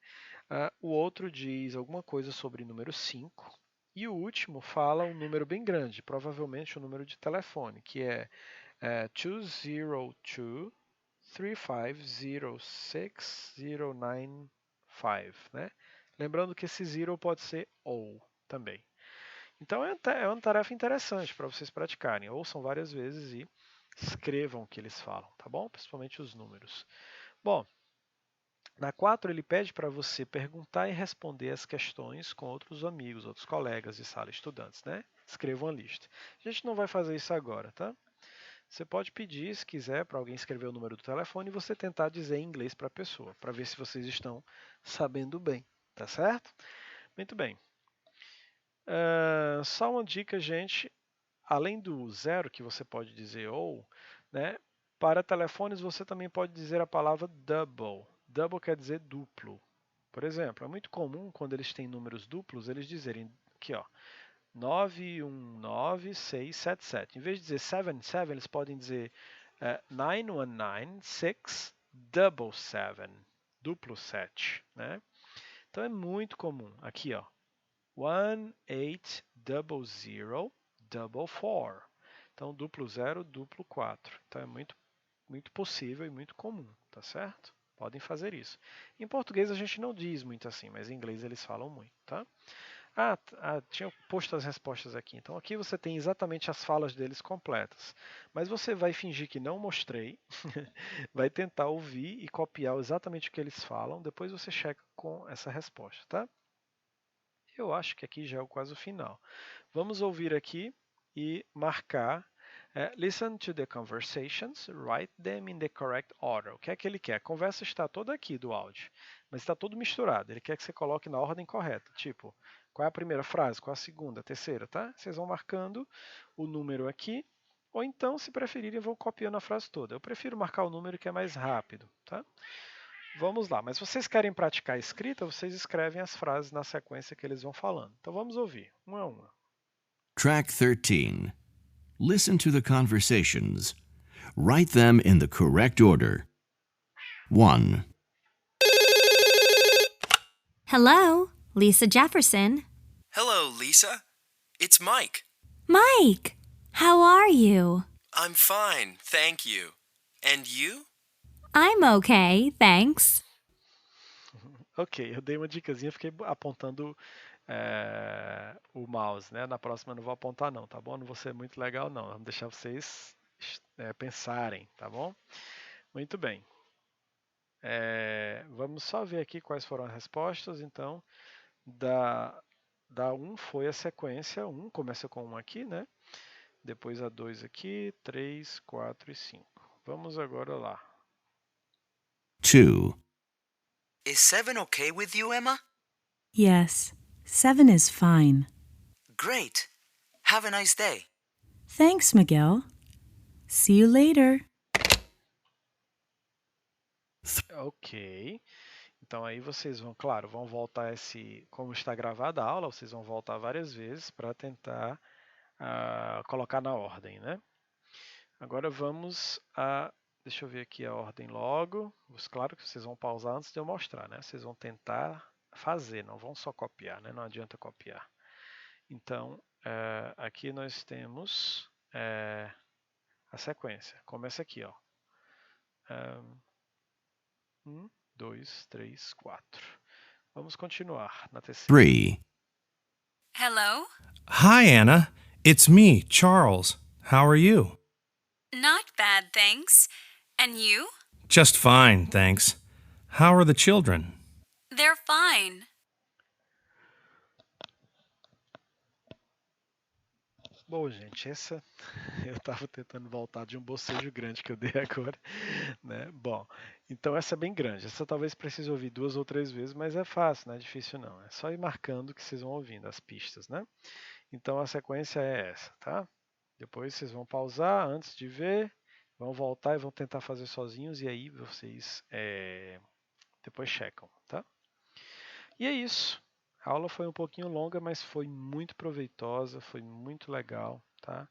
Speaker 1: O outro diz alguma coisa sobre número 5. E o último fala um número bem grande, provavelmente o número de telefone, que é 202 3506095, né? Lembrando que esse zero pode ser ou também. Então é uma tarefa interessante para vocês praticarem. Ouçam várias vezes e escrevam o que eles falam, tá bom? Principalmente os números. Bom, na 4 ele pede para você perguntar e responder as questões com outros amigos, outros colegas de sala, estudantes, né? Escreva uma lista. A gente não vai fazer isso agora, tá? Você pode pedir, se quiser, para alguém escrever o número do telefone e você tentar dizer em inglês para a pessoa, para ver se vocês estão sabendo bem, tá certo? Muito bem. Só uma dica, gente. Além do zero que você pode dizer ou, né? Para telefones você também pode dizer a palavra double. Double quer dizer duplo. Por exemplo, é muito comum quando eles têm números duplos, eles dizerem aqui, ó, 919677. Em vez de dizer 77, eles podem dizer 919677, duplo 7, né? Então é muito comum. Aqui, ó, 180044. Então, duplo 0, duplo 4. Então é muito possível e muito comum, tá certo? Podem fazer isso. Em português a gente não diz muito assim, mas em inglês eles falam muito, tá? Tinha posto as respostas aqui. Então aqui você tem exatamente as falas deles completas. Mas você vai fingir que não mostrei, vai tentar ouvir e copiar exatamente o que eles falam. Depois você checa com essa resposta, tá? Eu acho que aqui já é quase o final. Vamos ouvir aqui e marcar. Listen to the conversations, write them in the correct order. O que é que ele quer? A conversa está toda aqui do áudio, mas está tudo misturado. Ele quer que você coloque na ordem correta. Tipo, qual é a primeira frase, qual é a segunda, a terceira, tá? Vocês vão marcando o número aqui, ou então, se preferirem, vão copiando a frase toda. Eu prefiro marcar o número que é mais rápido, tá? Vamos lá, mas se vocês querem praticar a escrita, vocês escrevem as frases na sequência que eles vão falando. Então vamos ouvir, uma a uma.
Speaker 2: Track 13. Listen to the conversations. Write them in the correct order. 1,
Speaker 5: Hello, Lisa Jefferson.
Speaker 11: Hello, Lisa. It's Mike.
Speaker 5: Mike, how are you?
Speaker 11: I'm fine, thank you. And you?
Speaker 5: I'm okay, thanks.
Speaker 1: Ok, eu dei uma dicasinha, fiquei apontando o mouse, né? Na próxima eu não vou apontar não, tá bom? Não vou ser muito legal não, vamos deixar vocês pensarem, tá bom? Muito bem. Vamos só ver aqui quais foram as respostas, então, da 1 foi a sequência, 1 começa com 1 aqui, né? Depois a 2 aqui, 3, 4 e 5. Vamos agora lá.
Speaker 2: 2,
Speaker 12: Is 7 okay with you, Emma?
Speaker 13: Yes, 7 is fine.
Speaker 12: Great. Have a nice day.
Speaker 13: Thanks, Miguel. See you later.
Speaker 1: Ok. Então aí vocês vão, claro, vão voltar como está gravada a aula, vocês vão voltar várias vezes para tentar colocar na ordem, né? Agora vamos deixa eu ver aqui a ordem logo. Claro que vocês vão pausar antes de eu mostrar, né? Vocês vão tentar fazer, não vão só copiar, né? Não adianta copiar. Então, aqui nós temos a sequência. Começa aqui, ó. 1, 2, 3, 4. Vamos continuar na terceira.
Speaker 2: 3.
Speaker 14: Hello?
Speaker 15: Hi, Anna. It's me, Charles. How are you?
Speaker 14: Not bad, thanks. And you?
Speaker 15: Just fine, thanks. How are the children?
Speaker 14: They're fine.
Speaker 1: Bom, gente, essa eu estava tentando voltar de um bocejo grande que eu dei agora, né? Bom, então essa é bem grande. Essa talvez precise ouvir 2 ou 3 vezes, mas é fácil, não é difícil não. É só ir marcando que vocês vão ouvindo as pistas, né? Então a sequência é essa, tá? Depois vocês vão pausar antes de ver, vão voltar e vão tentar fazer sozinhos e aí vocês depois checam, tá? E é isso. A aula foi um pouquinho longa, mas foi muito proveitosa, foi muito legal, tá?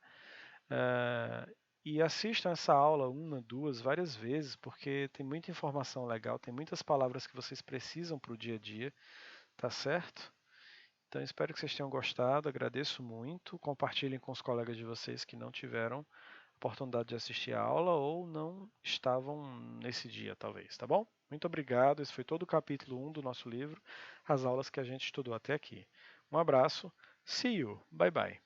Speaker 1: E assistam essa aula 1, 2, várias vezes, porque tem muita informação legal, tem muitas palavras que vocês precisam para o dia a dia, tá certo? Então espero que vocês tenham gostado, agradeço muito, compartilhem com os colegas de vocês que não tiveram oportunidade de assistir a aula ou não estavam nesse dia, talvez, tá bom? Muito obrigado, esse foi todo o capítulo 1 do nosso livro, as aulas que a gente estudou até aqui. Um abraço, see you, bye bye.